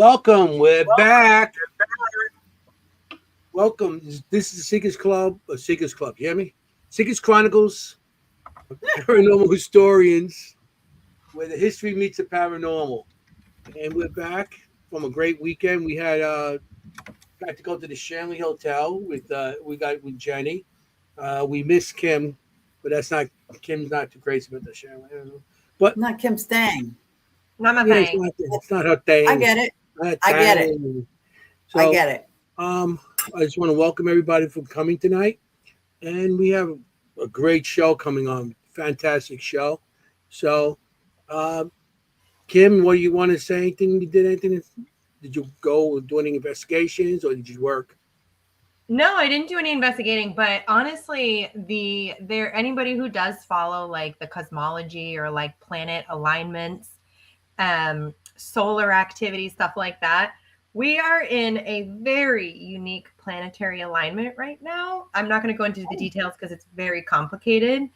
Welcome. We're back. Welcome. This is the Seekers Club. Seekers Club. You hear me? Seekers Chronicles. Paranormal historians, where the history meets the paranormal. And we're back from a great weekend. We had got to go to the Shanley Hotel with Jenny. We missed Kim, but Kim's not too crazy about the Shanley. But Not Kim Stang. Not my yeah, thing. it's not her thing. I get it. Her I get it. thing. I So get it. I just want to welcome everybody for coming tonight, and we have a great show coming on. Fantastic show. So, Kim, what do you want to say? Anything? You did anything? Did you go do any investigations, or did you work? No, I didn't do any investigating, but honestly, anybody who does follow like the cosmology or like planet alignments, solar activity, stuff like that. We are in a very unique planetary alignment right now. I'm not going to go into the details because it's very complicated,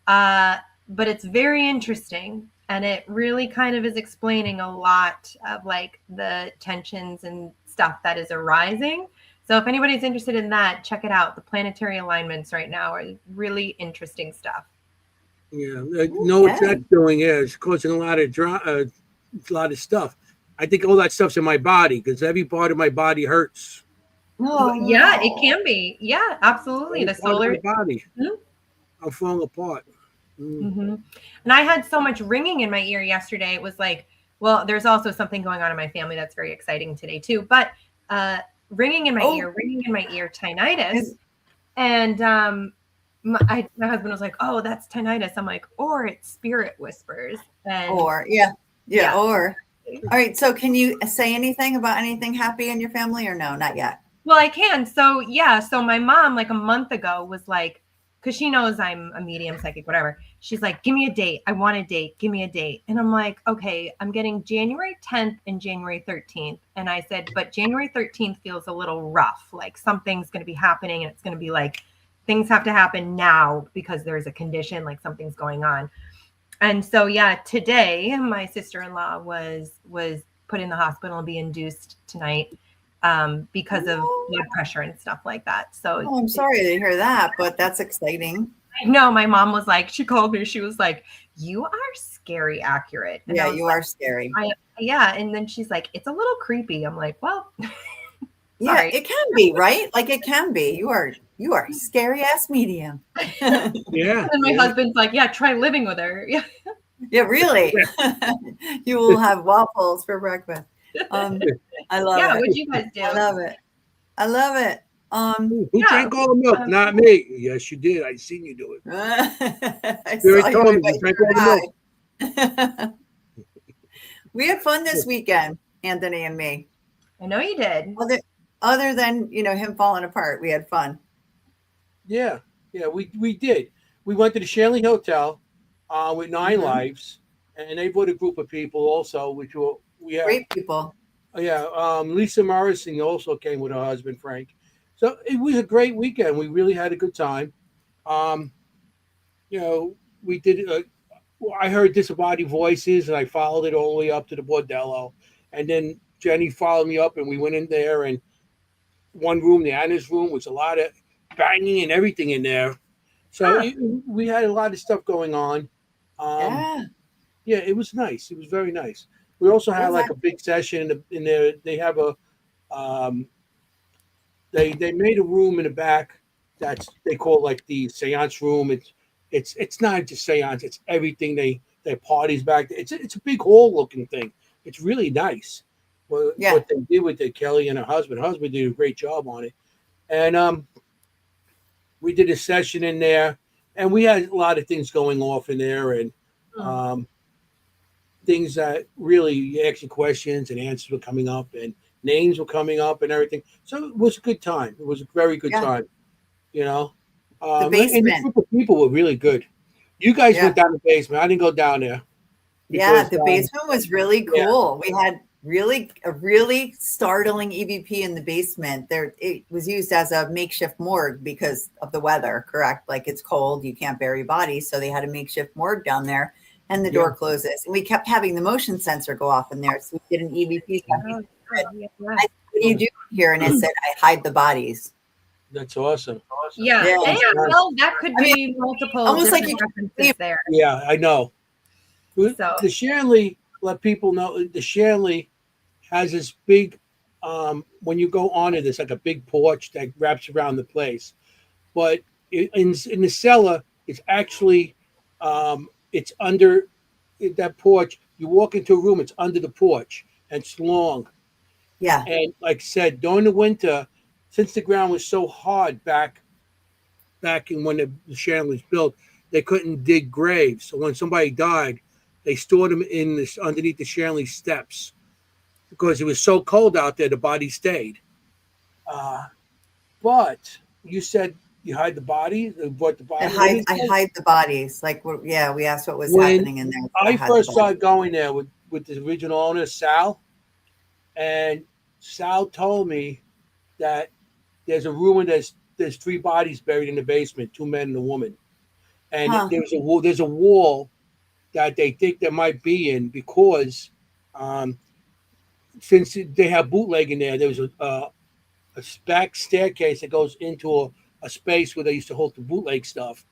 but it's very interesting. And it really kind of is explaining a lot of like the tensions and stuff that is arising. So if anybody's interested in that, check it out. The planetary alignments right now are really interesting stuff. Yeah, no, what that's doing is causing a lot of stuff. I think all that stuff's in my body because every part of my body hurts. Oh, yeah, it can be. Yeah, absolutely. Every The part of solar my body. Mhm. I'm falling apart. Mm-hmm. And I had so much ringing in my ear yesterday. It was like, well, there's also something going on in my family that's very exciting today too. But ringing in my ear, tinnitus. And my husband was like, "Oh, that's tinnitus." I'm like, "Or it's spirit whispers." And or. All right. So, can you say anything about anything happy in your family, or no? Not yet. Well, I can. So yeah. So my mom, like a month ago, was like, because she knows I'm a medium, psychic, whatever. She's like, "Give me a date. I want a date. Give me a date." And I'm like, "Okay, I'm getting January 10th and January 13th." And I said, "But January 13th feels a little rough. Like something's going to be happening, and it's going to be like things have to happen now because there's a condition, like something's going on." And so yeah, today my sister-in-law was put in the hospital and be induced tonight because of blood pressure and stuff like that. So I'm sorry to hear that, but that's exciting. No, my mom was like, she called me. She was like, "You are scary accurate." And yeah, you are scary. Yeah. And then she's like, "It's a little creepy." I'm like, "Well, yeah, it can be, right? Like it can be. You are a scary ass medium. Yeah. And my husband's like, "Yeah, try living with her." Yeah. Yeah, really. You will have waffles for breakfast. I love it. Yeah, what'd you guys do? I love it. Who drank all the milk? Not me. Yes, you did. I seen you do it. You drank all the milk. We had fun this weekend, Anthony and me. I know you did. Other than him falling apart, we had fun. Yeah, we did. We went to the Shanley Hotel with 9 Lives, and they brought a group of people also, which we had great people. Yeah, Lisa Morrison also came with her husband Frank. So it was a great weekend. We really had a good time. We did. I heard disembodied voices, and I followed it all the way up to the bordello, and then Jenny followed me up, and we went in there, and one room, the Anna's room, was a lot of banging and everything in there. So we had a lot of stuff going on. Yeah, it was nice. It was very nice. We also had like a big session in there. They have a they made a room in the back they call like the seance room. It's not just seance. It's everything. They parties back there. It's a big hall looking thing. It's really nice. What they did with Kelly and her husband. Her husband did a great job on it. And we did a session in there, and we had a lot of things going off in there, and things that really asking questions and answers were coming up, and names were coming up, and everything. So it was a good time. It was a very good time. The basement. And the group of people were really good. You guys went down the basement. I didn't go down there. Because, the basement was really cool. We had a really startling EVP in the basement. It was used as a makeshift morgue because of the weather, correct? Like it's cold, you can't bury bodies, so they had a makeshift morgue down there, and the door closes. And we kept having the motion sensor go off in there, so we did an EVP. What do you do here? And it said, I hide the bodies. That's awesome. Yeah. Yeah. And well, that could be multiple almost like different you references there. Yeah, I know. So The Shanley, let people know, the Shanley has this big, when you go on it, it's like a big porch that wraps around the place. But in the cellar, it's actually, it's under that porch. You walk into a room, it's under the porch, and it's long. Yeah. And like I said, during the winter, since the ground was so hard back in when the Shanley was built, they couldn't dig graves. So when somebody died, they stored them in this underneath the Shanley steps because it was so cold out there. The body stayed. But you said you hide the body. What the body? I hide the bodies. Like, yeah, we asked what was When happening in there. I first started going there with the original owner, Sal, and Sal told me that there's a rumor there's 3 bodies buried in the basement, 2 men and a woman, and there's a wall that they think there might be in because since they have bootlegging there, there was a back staircase that goes into a space where they used to hold the bootleg stuff,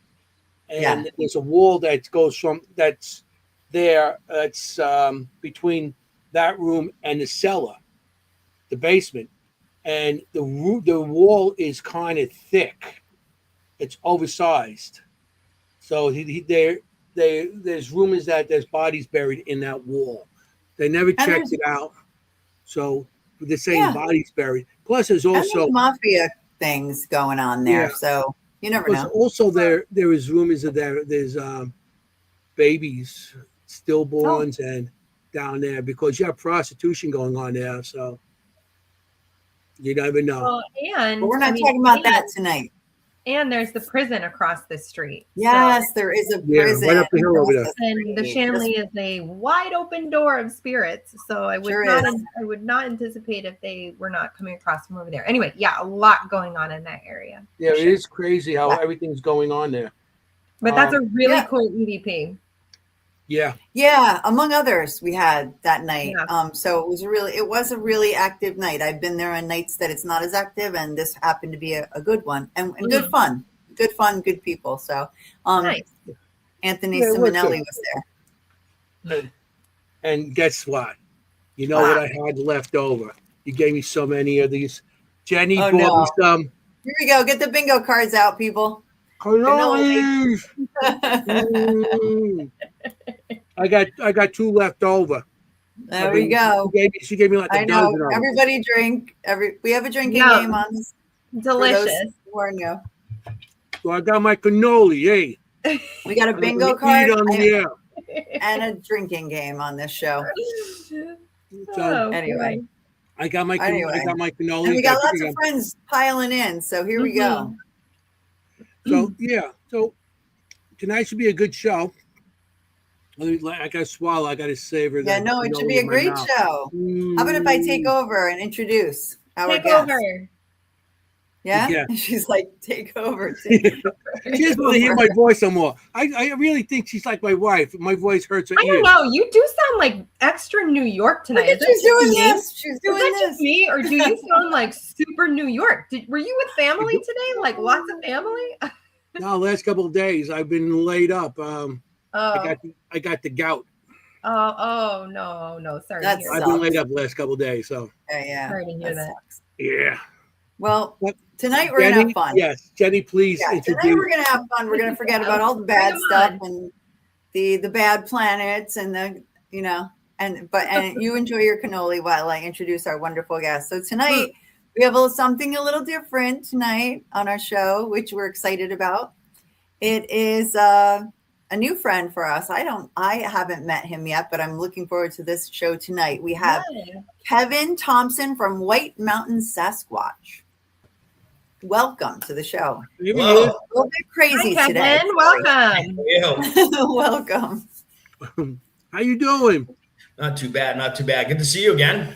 and there's a wall that goes from that's there. It's between that room and the cellar, the basement, and the wall is kind of thick. It's oversized, so there's rumors that there's bodies buried in that wall. They never checked it out, so they're saying bodies buried. Plus, there's also mafia things going on there, so you never know. Also, there is rumors that there's babies, stillborns, and down there because you have prostitution going on there, so you never know. Well, and but we're not talking about that tonight. And there's the prison across the street. Yes, there is a prison. Right up the hill over there. And the Shanley is a wide open door of spirits. So I would not anticipate if they were not coming across from over there. Anyway, a lot going on in that area. Yeah, it is crazy how everything's going on there. But that's a really cool EVP. Yeah, among others we had that night. So it was a really active night. I've been there on nights that it's not as active, and this happened to be a good one and good fun, good people. So nice. Anthony Simonelli was there. And guess what? You know what I had left over? You gave me so many of these. Jenny bought me some. Here we go. Get the bingo cards out, people. Cannolis. I got 2 left over. There we go. She gave me like a dozen of them. Everybody drink. We have a drinking game on this. Delicious. Warn you. So I got my cannoli. Hey, we got a bingo card on the air. and a drinking game on this show. So anyway, I got my cannoli. And we got lots of friends piling in. So here we go. So so tonight should be a good show. I gotta swallow. I gotta savor. Yeah, no, it should be a great show. How about if I take over and introduce our guest? Yeah? She's like, take over. She doesn't want to hear my voice no more. I really think she's like my wife. My voice hurts her ears. I don't know. You do sound like extra New York tonight. She's doing this. She's doing this. Just me, or do you sound like super New York? Were you with family today? Like lots of family? No, last couple of days I've been laid up. I got the gout. Oh no. Sorry. I've been laid up the last couple of days. So sorry to hear that. Yeah. Well, tonight we're gonna have fun. Yes, Jenny, please. Tonight we're gonna have fun. We're gonna forget about all the bad stuff and the bad planets and the and you enjoy your cannoli while I introduce our wonderful guest. So tonight we have something a little different tonight on our show, which we're excited about. It is a new friend for us. I haven't met him yet, but I'm looking forward to this show tonight. We have Kevin Thompson from White Mountain, Sasquatch. Welcome to the show. Hello. A little bit crazy Hi, today. Kevin. Welcome. Welcome. How you doing? Not too bad. Good to see you again.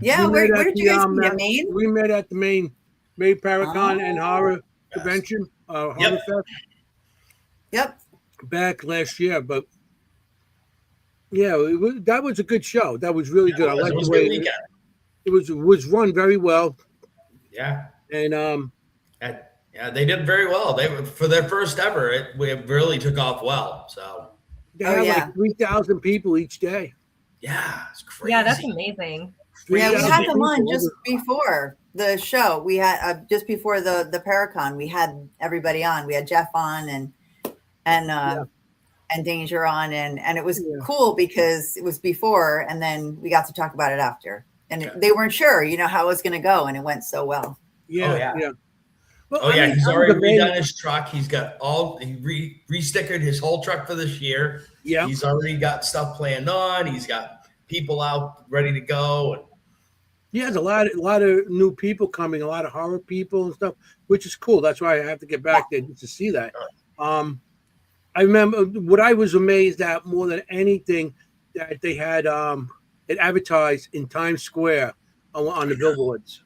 Yeah, where did you guys meet? Maine? We met at the Maine Paragon and Horror Convention. Horror Fest. Yep. Back last year, but Yeah, that was a good show. That was really good. I It liked was the a good way weekend. it was run very well. Yeah. And Yeah, they did very well. They were for their first ever. It really took off well. So they Oh, had yeah. like 3,000 people each day. yeah, it's crazy. Yeah, that's amazing. Yeah, we 3,000 had them on people. just before the show. We had just before the Paracon. We had everybody on. We had Jeff on and Yeah. and Danger on, and it was Yeah. cool because it was before, and then we got to talk about it after. And Yeah. they weren't sure, how it was going to go, and it went so well. Yeah, Oh, yeah. yeah. Well, Oh yeah, he's I was already amazed. redone his truck. He's got he re-stickered his whole truck for this year. Yeah, He's already got stuff planned on. He's got people out ready to go. And he has a lot of new people coming, a lot of horror people and stuff, which is cool. That's why I have to get back there just to see that. I remember what I was amazed at more than anything that they had it advertised in Times Square on the billboards.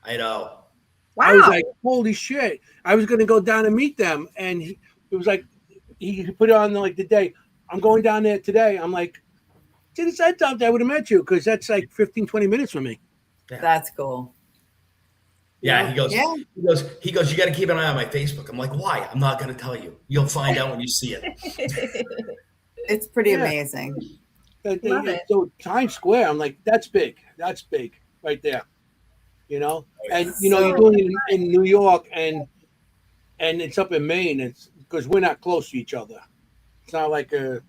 I know. Wow. I was like, holy shit. I was going to go down and meet them. And it was like, he put it on like the day, I'm going down there today. I'm like, should have said something. I would have met you because that's like 15, 20 minutes from me. Yeah. That's cool. Yeah, he goes, Yeah. he goes, you got to keep an eye on my Facebook. I'm like, why? I'm not going to tell you. You'll find out when you see it. It's pretty Yeah. amazing. Love it. So Times Square, I'm like, that's big. That's big right there. And you're doing it in New York and it's up in Maine. It's because we're not close to each other. It's not like a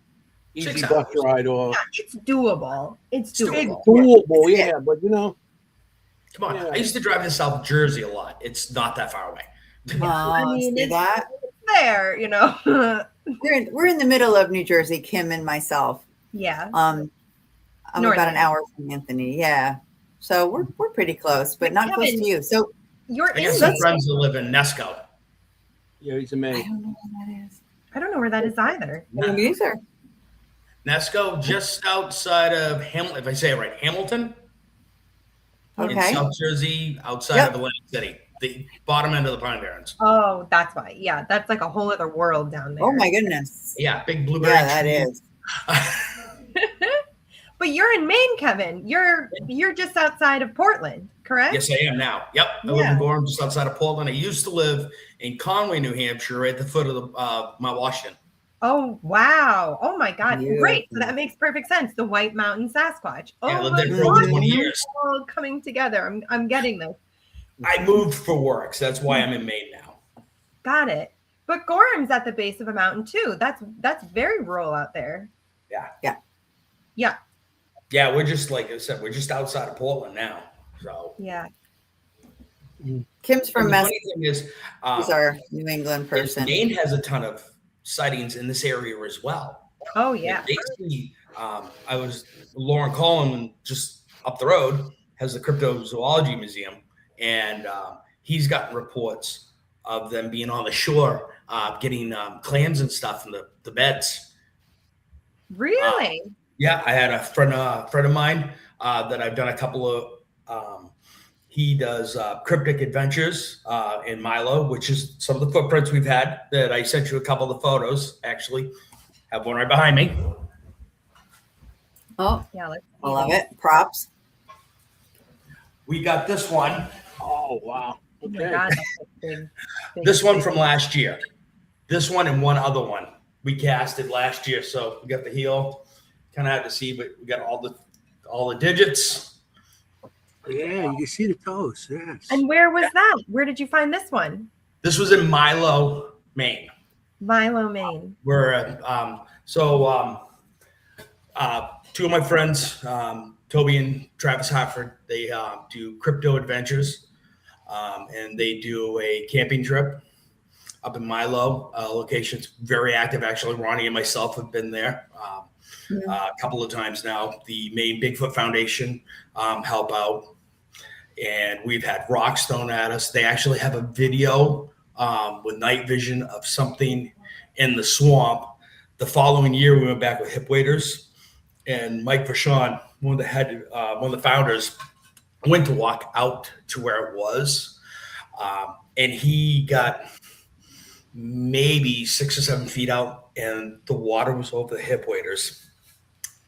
easy 6 bus hours. ride or It's doable. It's it's doable. doable, yeah. But Come on. Yeah. I used to drive to South Jersey a lot. It's not that far away. mean, See it's- that? There, We're in the middle of New Jersey, Kim and myself. Yeah. I'm North about an End. hour from Anthony. Yeah. So we're pretty close, but not close Kevin, to you. So You're I in got some this. friends that live in Nesco. yeah, he's I amazing. don't know what that is. I don't know where that is either. I don't either. Nesco, just outside of Hamilton, if I say it right, Hamilton in Okay. South Jersey, outside Yep. of Atlantic City, the bottom end of the Pine Barrens. Oh, that's why. Yeah, that's like a whole other world down there. Oh my goodness. Yeah, big blueberry. Yeah, that trees. is. But you're in Maine, Kevin. You're just outside of Portland, correct? Yes, I am now. Yep, I live Yeah. in Gorham, just outside of Portland. I used to live in Conway, New Hampshire, at the foot of the Mount Washington. Oh wow. Oh my God. Great. So Beautiful. that makes perfect sense. The White Mountain Sasquatch. Yeah, I Oh lived my there for over God. 20 It's years. all coming together. I'm getting this. I moved for work, so that's why I'm in Maine now. Got it. But Gorham's at the base of a mountain too. That's very rural out there. Yeah, we're just like I said, we're just outside of Portland now. So Yeah. Kim's from and the Mass. funny thing is, He's our New England is person. Maine has a ton of sightings in this area as well. Oh yeah. Basically, I was Lauren Collin just up the road has the cryptozoology museum, and he's gotten reports of them being on the shore, getting clams and stuff in the beds. Really? Yeah, I had a friend of mine that I've done a couple of. He does cryptic adventures in Milo, which is some of the footprints we've had. That I sent you a couple of the photos. Actually, have one right behind me. Oh, Yeah. Let's I love it. Props. We got this one. Oh wow. Oh my Okay. God, that's a big, This one from last year. This one and one other one we casted last year. So we got the heel. Kind of had to see, but we got all the digits. Yeah, you can see the toes. Yes. And where was that? Where did you find this one? This was in Milo, Maine. Milo, Maine. Where two of my friends, Toby and Travis Hartford, they do crypto adventures, and they do a camping trip up in Milo. Location's very active. Actually, Ronnie and myself have been there a couple of times now. The Maine Bigfoot Foundation help out, and we've had rocks thrown at us. They actually have a video with night vision of something in the swamp. The following year, we went back with hip waders, and Mike Vachon, one of the founders, went to walk out to where it was, and he got maybe 6 or 7 feet out, and the water was over the hip waders.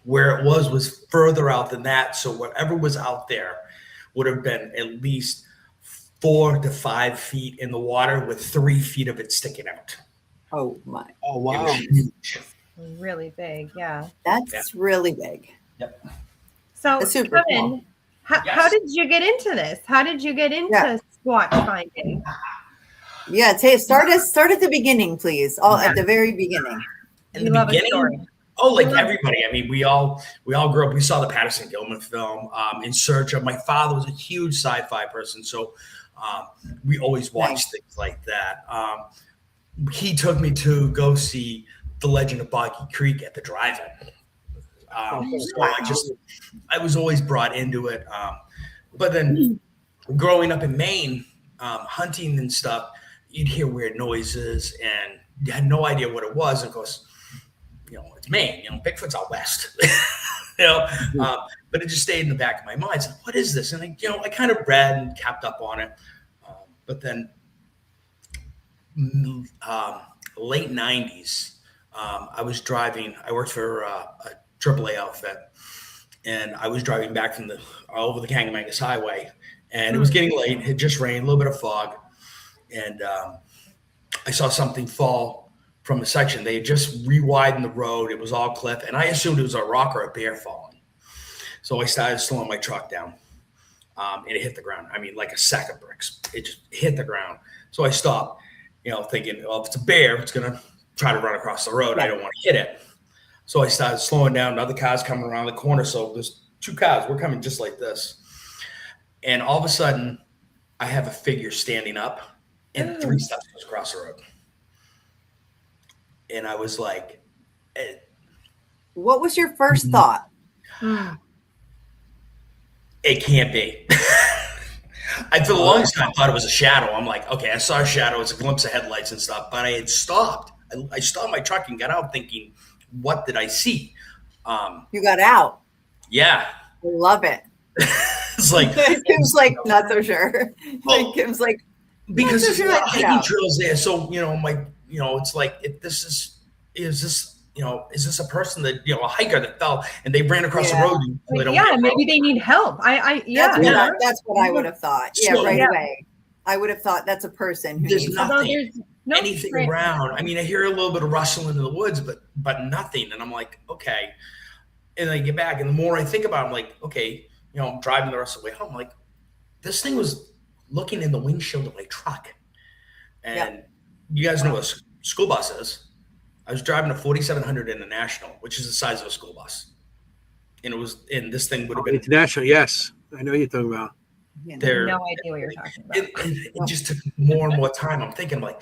Where it was further out than that. So whatever was out there would have been at least 4 to 5 feet in the water with 3 feet of it sticking out. Oh my. Oh It wow. was huge. Really big. Yeah. That's really big. Yep. So That's super Kevin, cool. how Yes. did you get into this? How did you get into Yeah. Squatch finding? Yeah, start at the beginning, please. All at the very beginning. In We the love a beginning, story. oh, like We love- everybody. I mean, we all grew up. We saw the Patterson Gilman film, In Search of. My father was a huge sci-fi person, so we always watched Nice. things like that. He took me to go see The Legend of Boggy Creek at the drive-in. So I was always brought into it. But then growing up in Maine, hunting and stuff, you'd hear weird noises and you had no idea what it was. Of course, it's Maine, Bigfoot's out west, but it just stayed in the back of my mind. It's like, what is this? And I kind of read and kept up on it. But then late 90s, I was driving, I worked for a AAA outfit, and I was driving back from over the Kangamangas Highway, and it was getting late. It had just rained, a little bit of fog, and I saw something fall from a section. They had just re-widened the road. It was all cliff, and I assumed it was a rock or a bear falling. So I started slowing my truck down, and it hit the ground. I mean, like a sack of bricks. It just hit the ground. So I stopped, thinking, well, if it's a bear, it's going to try to run across the road. I don't want to hit it. So I started slowing down. Another car's coming around the corner. So there's 2 cars. We're coming just like this. And all of a sudden, I have a figure standing up, and 3 steps goes across the road. And I was like, What was your first thought? it can't be. For the longest time, I thought it was a shadow. I'm like, okay, I saw a shadow. It's a glimpse of headlights and stuff. But I had stopped. I stopped my truck and got out thinking, what did I see? You got out. Yeah. I love it. It's like, Kim's like, not so sure. Well, Kim's like, because Not so there's a lot of sure. hiking trails there. So, it's like, is this a person that, a hiker that fell and they ran across the Yeah. road? And so they don't Yeah, get maybe road. they need help. that's what I would have thought. Yeah, So- right Yeah. away. I would have thought that's a person who There's needs nothing. help. Although there's no Anything trail. around. I mean, I hear a little bit of rustling in the woods, but nothing. And I'm like, okay. And I get back, and the more I think about it, I'm like, okay, I'm driving the rest of the way home. I'm like, this thing was looking in the windshield of my truck. And you guys know what a school bus is. I was driving a 4700 International, which is the size of a school bus. And this thing would have been International, yes. I know what you're talking about. there. No idea what you're talking about. It just took more and more time. I'm thinking like,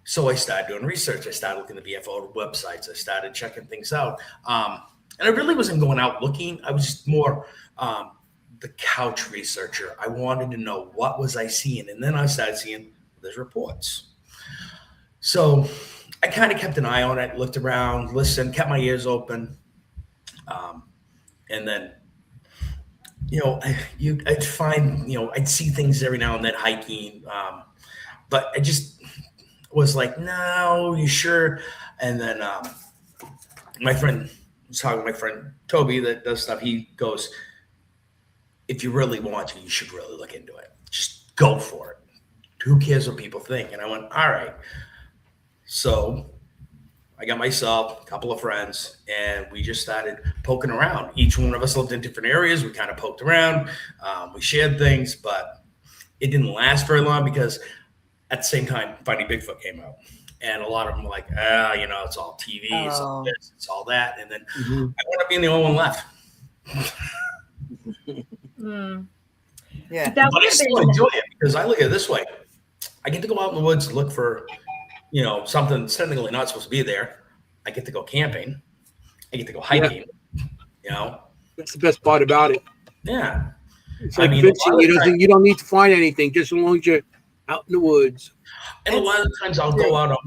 so I started doing research. I started looking at the VFO websites. I started checking things out. And I really wasn't going out looking. I was just more the couch researcher. I wanted to know what was I seeing. And then I started seeing there's reports. So I kind of kept an eye on it, looked around, listened, kept my ears open. And then, I'd find, I'd see things every now and then hiking. But I just was like, no, you sure? And then my friend was talking to my friend Toby that does stuff. He goes, if you really want to, you should really look into it. Just go for it. Who cares what people think? And I went, all right. So I got myself, a couple of friends, and we just started poking around. Each one of us lived in different areas. We kind of poked around. We shared things, but it didn't last very long because at the same time, Finding Bigfoot came out. And a lot of them were like, it's all TV, it's all this, it's all that. And then I wound up being the only one left. Yeah. That But I would still have been, enjoy it because I look at it this way. I get to go out in the woods and look for, something that's technically not supposed to be there. I get to go camping. I get to go hiking, That's the best part about it. Yeah. It's like I mean, fishing. a lot of the You don't need to find anything just as long as you're out in the woods. And a lot of the times I'll go out on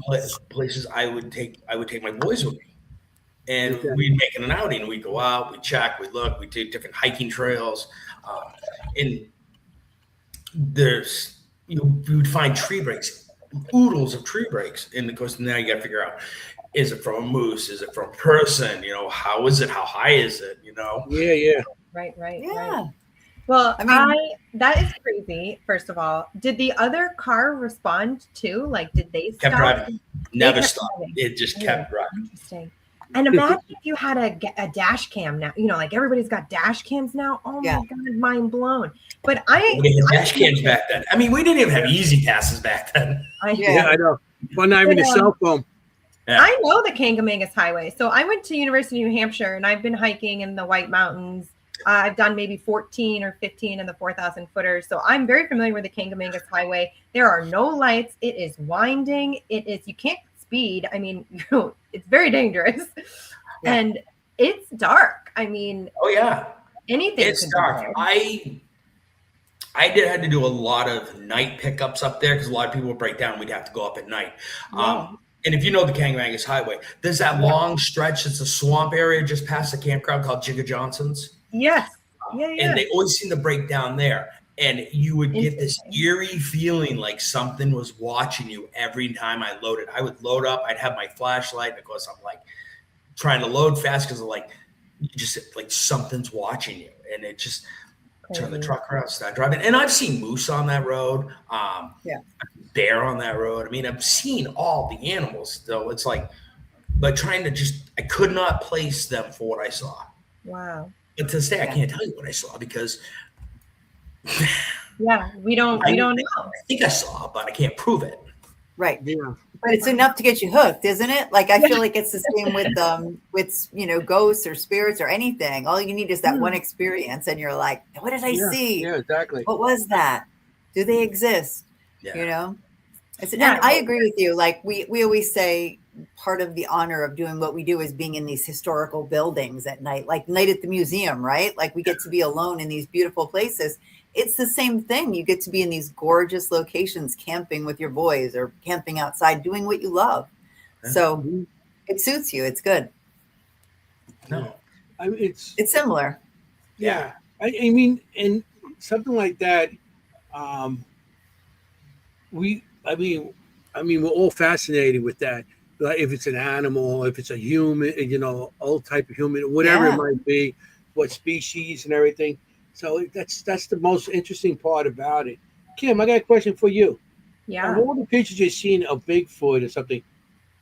places I would take my boys with me. And we'd make an outing. We'd go out, we'd check, we'd look, we'd do different hiking trails. And you would find tree breaks oodles of tree breaks. And of course, now you got to figure out, is it from a moose? Is it from a person? How is it? How high is it? Yeah. Right. Yeah. Well, I mean- that is crazy. First of all, did the other car respond too? Like, did they Kept stop? driving. Never kept stopped. driving. It just kept driving. Interesting. And imagine if you had a dash cam now. Like everybody's got dash cams now. Oh my God, mind blown. But We had dash cams back then. I mean, we didn't even have easy passes back then. Yeah, I know. Well, not even a cell phone. Yeah. I know the Kangamangas Highway. So I went to University of New Hampshire, and I've been hiking in the White Mountains. I've done maybe 14 or 15 in the 4,000 footers. So I'm very familiar with the Kangamangas Highway. There are no lights. It is winding. You can't speed. I mean, it's very dangerous. Yeah. And it's dark. I mean, oh yeah, anything. It's dark. I had to do a lot of night pickups up there because a lot of people would break down. We'd have to go up at night. Yeah. And if you know the Kangamangas Highway, there's that long stretch. It's a swamp area just past the campground called Jigga Johnson's. Yes. Yeah. And they always seem to break down there. And you would get this eerie feeling like something was watching you every time I loaded. I would load up. I'd have my flashlight. Of course, I'm like trying to load fast because just like something's watching you. And it just turn the truck around, start driving. And I've seen moose on that road. Bear on that road. I mean, I've seen all the animals. So it's like, but trying to I could not place them for what I saw. Wow. But to this day, I can't tell you what I saw because I we don't know. I think I saw it, but I can't prove it. Right. Yeah. But it's enough to get you hooked, isn't it? Like I feel like it's the same with ghosts or spirits or anything. All you need is that one experience, and you're like, "What did I see? Yeah, exactly. What was that? Do they exist?" Yeah. And I agree with you. Like we always say, part of the honor of doing what we do is being in these historical buildings at night, like Night at the Museum, right? Like we get to be alone in these beautiful places. It's the same thing. You get to be in these gorgeous locations, camping with your boys or camping outside, doing what you love. So it suits you. It's good. No, I mean, it's similar. Yeah. I mean, and something like that. We're all fascinated with that. Like if it's an animal, if it's a human, old type of human, whatever it might be, what species and everything. So that's the most interesting part about it. Kim, I got a question for you. Yeah. Of all the pictures you've seen of Bigfoot or something,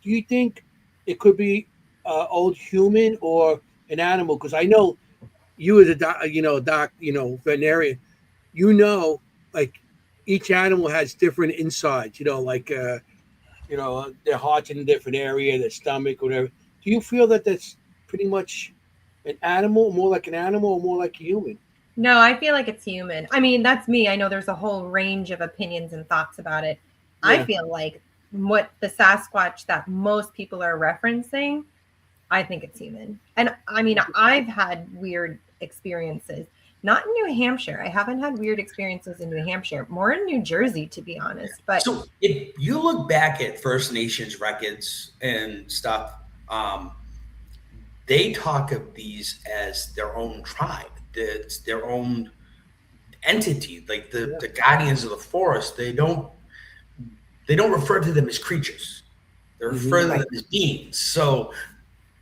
do you think it could be old human or an animal? Because I know you as a veterinarian, like each animal has different insides. Their heart's in a different area, their stomach, whatever. Do you feel that that's pretty much an animal, more like an animal, or more like a human? No, I feel like it's human. I mean, that's me. I know there's a whole range of opinions and thoughts about it. Yeah. I feel like what the Sasquatch that most people are referencing, I think it's human. And I mean, I've had weird experiences. Not in New Hampshire. I haven't had weird experiences in New Hampshire. More in New Jersey, to be honest. But so if you look back at First Nations records and stuff, they talk of these as their own tribe. It's their own entity, like the guardians of the forest. They don't refer to them as creatures. They refer to them as beings. So,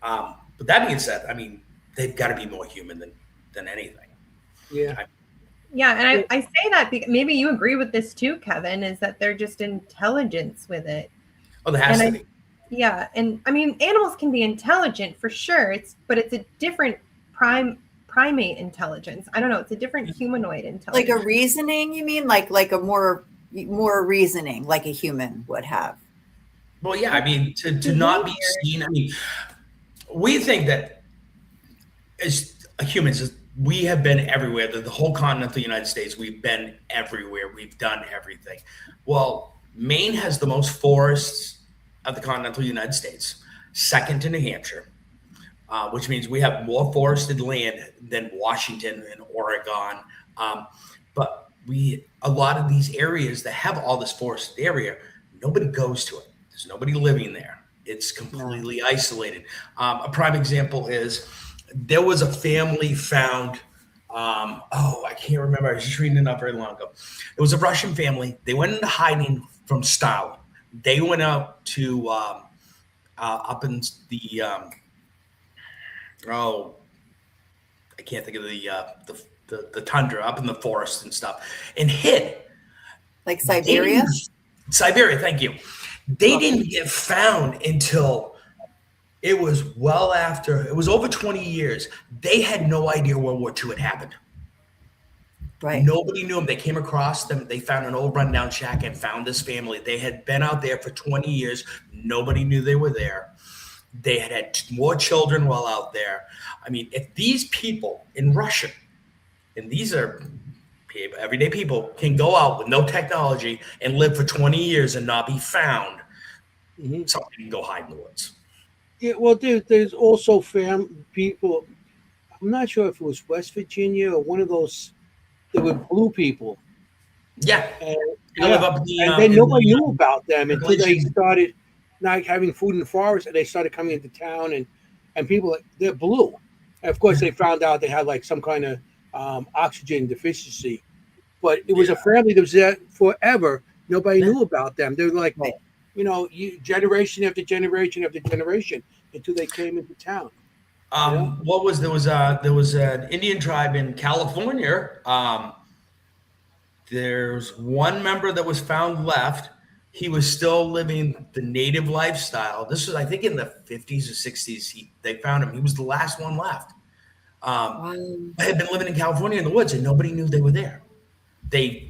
but that being said, I mean, they've got to be more human than anything. Yeah. And I say that because maybe you agree with this too, Kevin, is that they're just intelligence with it. Oh, there has to be. Yeah. And I mean, animals can be intelligent for sure. But it's a different primate intelligence. I don't know. It's a different humanoid intelligence. Like a reasoning, you mean? Like a more reasoning, like a human would have. Well, yeah. I mean, to not be seen. I mean, we think that as humans, we have been everywhere. The whole continental United States, we've been everywhere. We've done everything. Well, Maine has the most forests of the continental United States, second to New Hampshire, which means we have more forested land than Washington and Oregon. But a lot of these areas that have all this forested area, nobody goes to it. There's nobody living there. It's completely isolated. A prime example is there was a family found, I can't remember. I was just reading it not very long ago. It was a Russian family. They went into hiding from Stalin. They went out to up in the oh, I can't think of the tundra, up in the forest and stuff, and hid. Like Siberia? Siberia, thank you. They didn't get found until it was well after, it was over 20 years. They had no idea World War II had happened. Right. Nobody knew them. They came across them. They found an old rundown shack and found this family. They had been out there for 20 years. Nobody knew they were there. They had more children while out there. I mean, if these people in Russia, and these are everyday people, can go out with no technology and live for 20 years and not be found, somebody can go hide in the woods. Yeah, well, there's also people. I'm not sure if it was West Virginia or one of those. There were blue people. Yeah. And then nobody knew about them until they started not having food in the forest, and they started coming into town, and people, they're blue. And of course, they found out they had like some kind of oxygen deficiency. But it was a family that was there forever. Nobody knew about them. They were like, generation after generation after generation until they came into town. There was an Indian tribe in California. There's one member that was found left. He was still living the native lifestyle. This was, I think, in the 50s or 60s. They found him. He was the last one left. Had been living in California in the woods, and nobody knew they were there. They,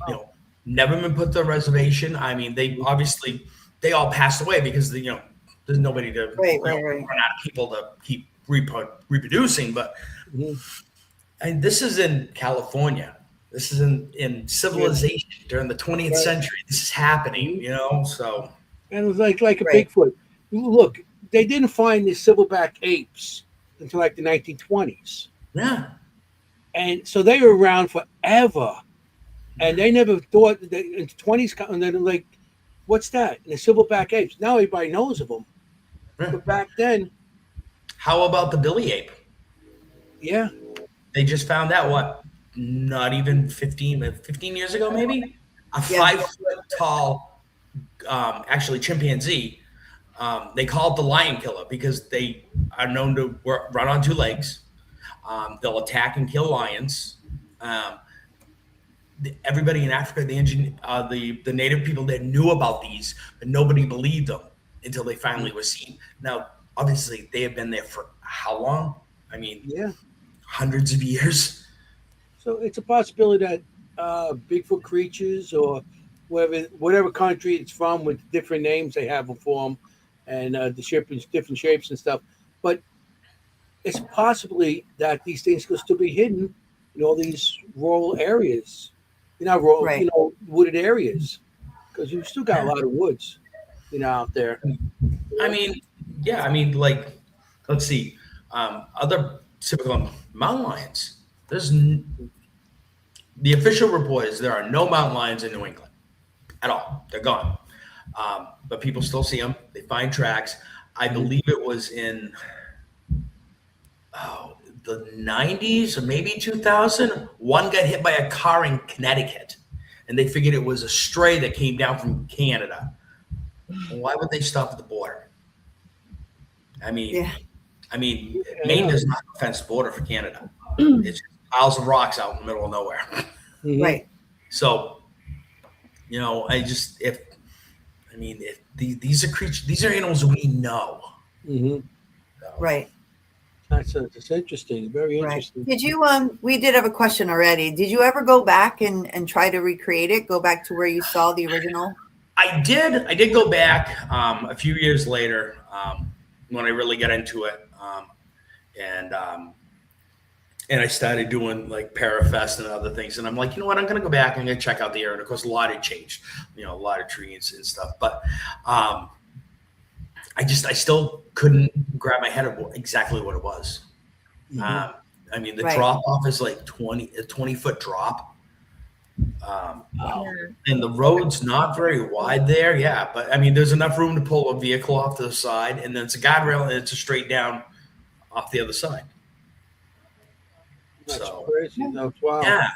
never been put to a reservation. I mean, they all passed away because there's nobody to run out of people to keep reproducing. But and this is in California. This is in civilization during the 20th century. This is happening, So, and it was like a Bigfoot. Look, they didn't find the silverback apes until like the 1920s. Yeah, and so they were around forever, and they never thought that in the 20s. And then like, what's that? And the silverback apes. Now everybody knows of them, but back then, how about the Billy ape? Yeah, they just found that not even 15 years ago, maybe a 5 foot tall, actually chimpanzee. They call it the lion killer because they are known to run on 2 legs. They'll attack and kill lions. Everybody in Africa, the native people that knew about these, but nobody believed them until they finally were seen. Now, obviously, they have been there for how long? I mean, hundreds of years. So it's a possibility that Bigfoot creatures or whatever country it's from, with different names they have for them, and the ship is different shapes and stuff. But it's possibly that these things could still be hidden in all these rural areas, not rural, wooded areas, because you've still got a lot of woods, out there. I mean, like, let's see, other typical mountain lions. The official report is there are no mountain lions in New England at all. They're gone. But people still see them. They find tracks. I believe it was in the 90s or maybe 2000. One got hit by a car in Connecticut, and they figured it was a stray that came down from Canada. Why would they stop at the border? I mean, Maine does not have a fenced border for Canada. It's piles of rocks out in the middle of nowhere. Right. So, if these are creatures, these are animals we know. So. Right. That's interesting. Very interesting. Did you we did have a question already. Did you ever go back and try to recreate it? Go back to where you saw the original? I did go back a few years later when I really got into it. And I started doing like Parafest and other things. And I'm like, you know what? I'm going to go back and I'm going to check out the area. And of course, a lot had changed, a lot of trees and stuff. But I still couldn't grab my head of exactly what it was. The drop off is like 20-foot drop. And the road's not very wide there. Yeah. But there's enough room to pull a vehicle off to the side. And then it's a guardrail and it's a straight down off the other side. That's crazy. Wow. Yeah.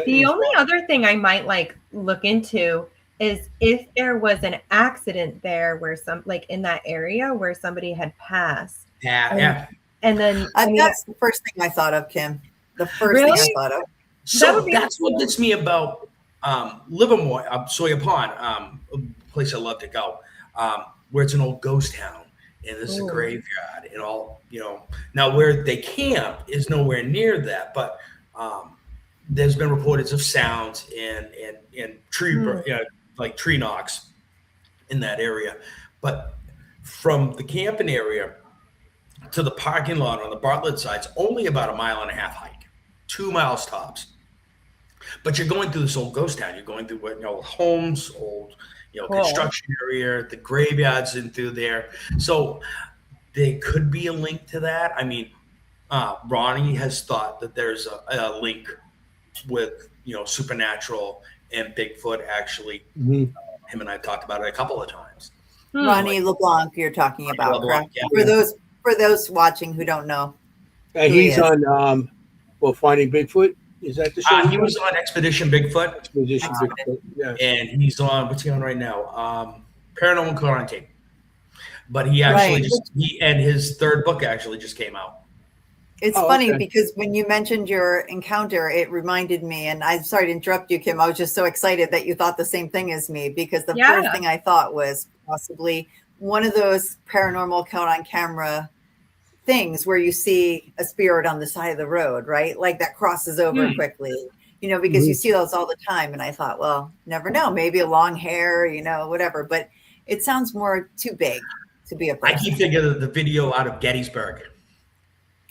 The only other thing I might look into is if there was an accident there where like in that area where somebody had passed. Yeah. And then that's the first thing I thought of, Kim. The first Really? thing I thought of. So that's what gets me about Livermore, Sawyer Pond, a place I love to go, where it's an old ghost town and there's a graveyard and all, Now where they camp is nowhere near that, but there's been reports of sounds and tree, like tree knocks in that area. But from the camping area to the parking lot on the Bartlett side, it's only about a 1.5 mile hike, 2 miles tops. But you're going through this old ghost town. You're going through homes, old, construction area, the graveyards in through there. So there could be a link to that. I mean, Ronnie has thought that there's a link with, supernatural and Bigfoot. Actually, him and I have talked about it a couple of times. Ronnie LeBlanc, you're talking about, LeBlanc, correct? Yeah. For those watching who don't know, he's on Finding Bigfoot. Is that the show? He was on Expedition Bigfoot. Bigfoot, yeah. And he's on, what's he on right now? Paranormal Chronicles. But he actually and his third book actually just came out. It's funny because when you mentioned your encounter, it reminded me, and I'm sorry to interrupt you, Kim. I was just so excited that you thought the same thing as me, because the first thing I thought was possibly one of those paranormal caught on camera things where you see a spirit on the side of the road, right? Like that crosses over quickly, because you see those all the time. And I thought, well, never know, maybe a long hair, whatever. But it sounds more too big to be a person. I keep thinking of the video out of Gettysburg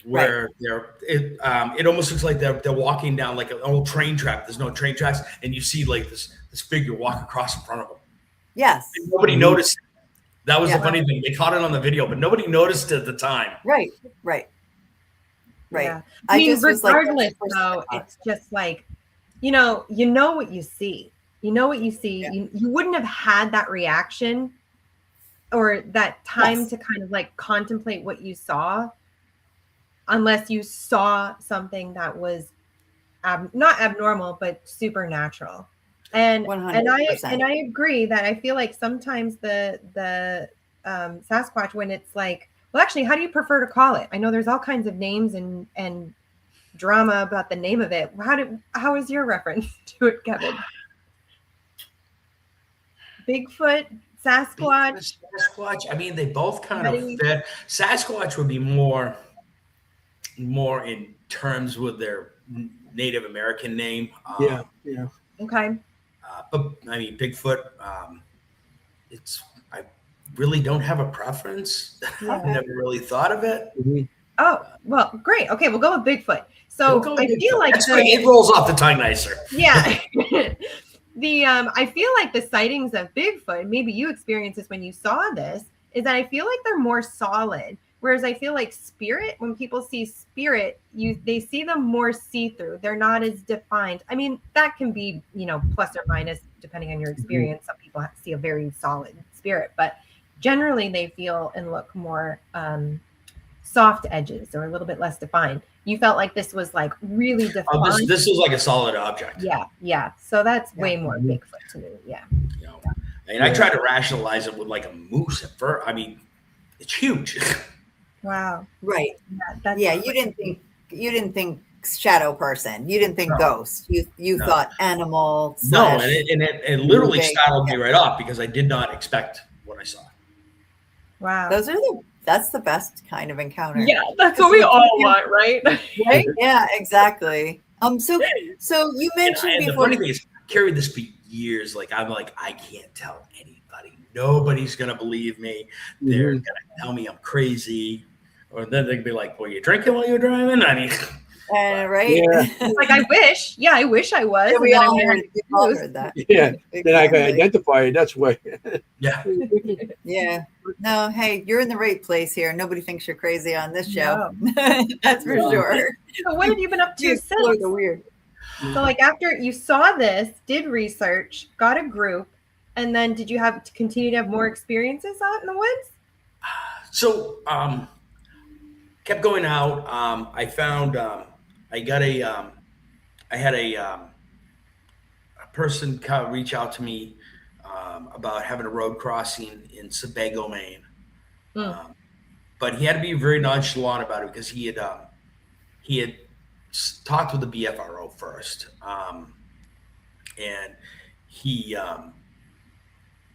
where it almost looks like they're walking down like an old train track. There's no train tracks. And you see like this figure walk across in front of them. Yes. And nobody noticed. That was the funny thing. They caught it on the video, but nobody noticed it at the time. Right. Yeah. I mean, regardless, though, it's just like, you know what you see. You know what you see. Yeah. You wouldn't have had that reaction or that time to kind of like contemplate what you saw unless you saw something that was not abnormal, but supernatural. And 100%. and I agree that I feel like sometimes the Sasquatch, when it's like, well, actually, how do you prefer to call it? I know there's all kinds of names and drama about the name of it. How is your reference to it, Kevin? Bigfoot, Sasquatch. Sasquatch. I mean, they both kind of fit. Sasquatch would be more in terms with their Native American name. Yeah. Okay. But I mean, Bigfoot, I really don't have a preference. I've never really thought of it. Mm-hmm. Oh, well, great. Okay, we'll go with Bigfoot. So I feel like it rolls off the tongue nicer. Yeah. I feel like the sightings of Bigfoot, maybe you experienced this when you saw this, is that I feel like they're more solid. Whereas I feel like spirit, when people see spirit, they see them more see-through. They're not as defined. I mean, that can be, plus or minus depending on your experience. Some people see a very solid spirit, but generally they feel and look more soft edges or a little bit less defined. You felt like this was like really defined. This is like a solid object. Yeah. So that's way more Bigfoot to me. Yeah. I tried to rationalize it with like a moose at first. I mean, it's huge. Wow. Right. You didn't think shadow person. You didn't think ghost. You thought animal. No, and it literally startled me right off because I did not expect what I saw. Wow. That's the best kind of encounter. Yeah, that's what we all want, right? Right? Yeah, exactly. So you mentioned before. The funny thing is, I carried this for years. I'm like, I can't tell anybody. Nobody's gonna believe me. They're gonna tell me I'm crazy. Or then they'd be like, "Were you drinking while you were driving?" I mean, right? Yeah. Like I wish. Yeah, I wish I was. Yeah, we all heard that. Yeah, exactly. Then I can identify it. That's why. Yeah. Yeah. No, hey, you're in the right place here. Nobody thinks you're crazy on this show. No. That's for sure. So what have you been up to since? The weird. So after you saw this, did research, got a group, and then did you have to continue to have more experiences out in the woods? So kept going out. I found I had a person reach out to me about having a road crossing in Sebago, Maine. Mm. But he had to be very nonchalant about it because he had talked with the BFRO first, and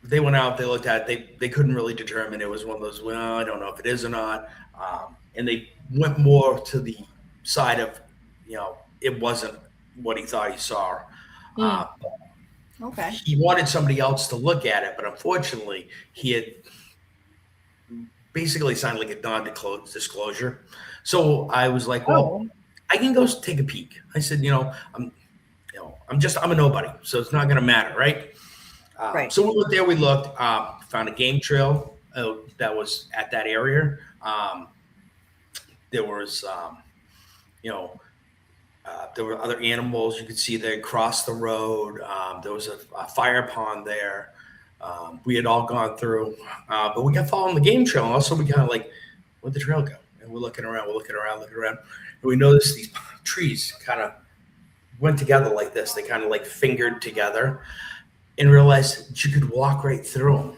they went out, they looked at it, they couldn't really determine. It was one of those, well, I don't know if it is or not, and they went more to the side of, it wasn't what he thought he saw. Okay. He wanted somebody else to look at it, but unfortunately, he had basically signed like a non-disclosure. So I was like, well, I can go take a peek. I said, I'm a nobody, so it's not going to matter, right? Right. So we went there. We looked, found a game trail that was at that area. There was, there were other animals you could see there across the road. There was a fire pond there. We had all gone through, but we got following the game trail. And also, we kind of like, where'd the trail go? And we're looking around. And we noticed these trees kind of went together like this. They kind of like fingered together, and realized that you could walk right through them.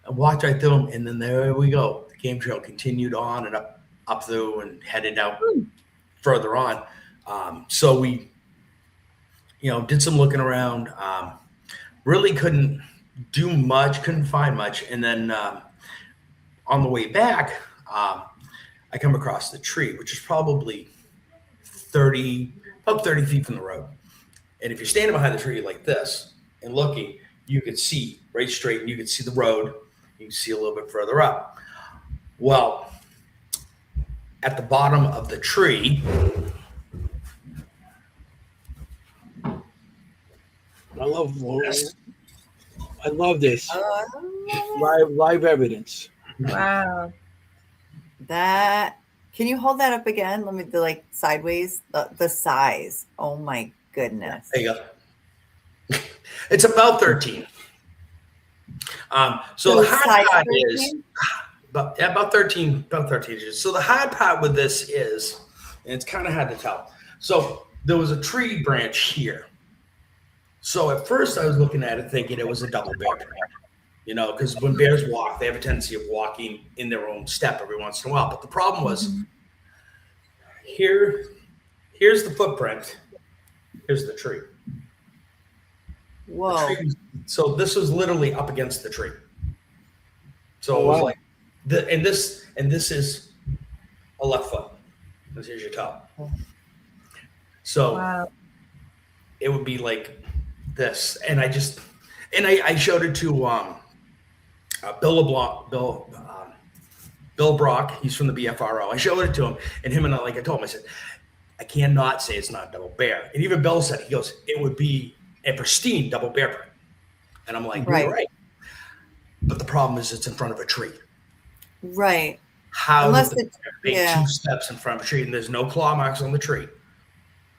I walked right through them, and then there we go. The game trail continued on and up through and headed out further on. So we, did some looking around. Really couldn't do much, couldn't find much. And then on the way back, I come across the tree, which is probably about 30 feet from the road. And if you're standing behind the tree like this and looking, you could see right straight, and you could see the road. You can see a little bit further up. Well, at the bottom of the tree, I love this. Live evidence. Wow. Can you hold that up again? Let me do like sideways. The size. Oh my goodness. There you go. It's about 13. So the hard part is about 13 inches. So the hard part with this is, and it's kind of hard to tell. So there was a tree branch here. So at first I was looking at it thinking it was a double bear print, because when bears walk, they have a tendency of walking in their own step every once in a while. But the problem was, here's the footprint, here's the tree. Whoa. So this was literally up against the tree. So it was like, and this is a left foot. This is your toe. So it would be like this, and I showed it to Bill Brock. He's from the BFRO. I showed it to him, and I told him, I said, I cannot say it's not double bear. And even Bill said, he goes, it would be a pristine double bear print. And I'm like, you're right. But the problem is it's in front of a tree. Right. How does the bear make 2 steps in front of a tree, and there's no claw marks on the tree?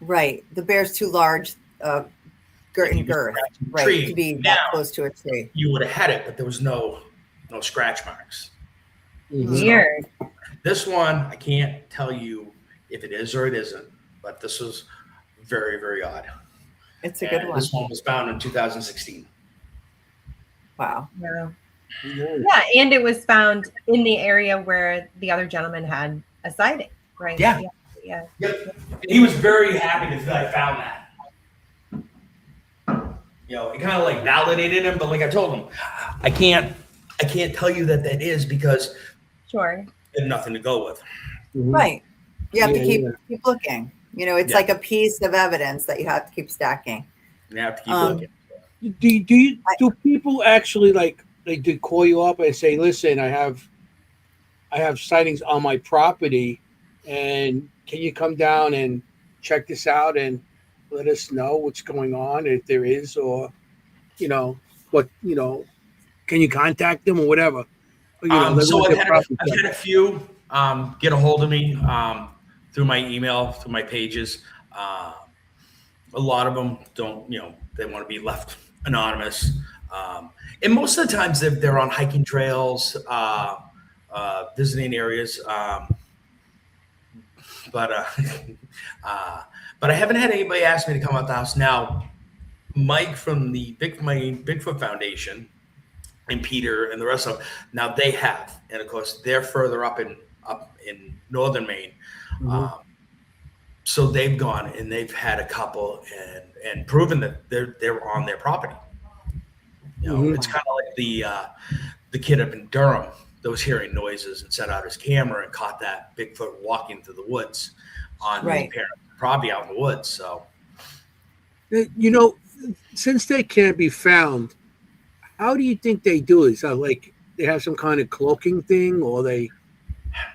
Right. The bear's too large, girth, right, to be that close to a tree. You would have had it, but there was no scratch marks. Weird. So this one, I can't tell you if it is or it isn't, but this was very, very odd. It's a good one. This one was found in 2016. Wow. Yeah. Yeah, and it was found in the area where the other gentleman had a sighting, right? Yeah. Yeah. Yep. And he was very happy that I found that. It kind of like validated him, but like I told him, I can't tell you that is because sure, I have nothing to go with. Right. You have to keep looking. It's like a piece of evidence that you have to keep stacking. You have to keep looking. Do people actually they do call you up and say, listen, I have sightings on my property, and can you come down and check this out and let us know what's going on, if there is, or can you contact them or whatever? So I've had a few get a hold of me through my email, through my pages. A lot of them don't, they want to be left anonymous. And most of the times they're on hiking trails, visiting areas. But I haven't had anybody ask me to come out the house. Now, Mike from the Bigfoot Foundation and Peter and the rest of them, now they have, and of course they're further up in northern Maine. So they've gone and they've had a couple and proven that they're on their property. It's kind of like the kid up in Durham that was hearing noises and set out his camera and caught that Bigfoot walking through the woods on the parent property out in the woods. So, since they can't be found, how do you think they do it? So, like, they have some kind of cloaking thing, or they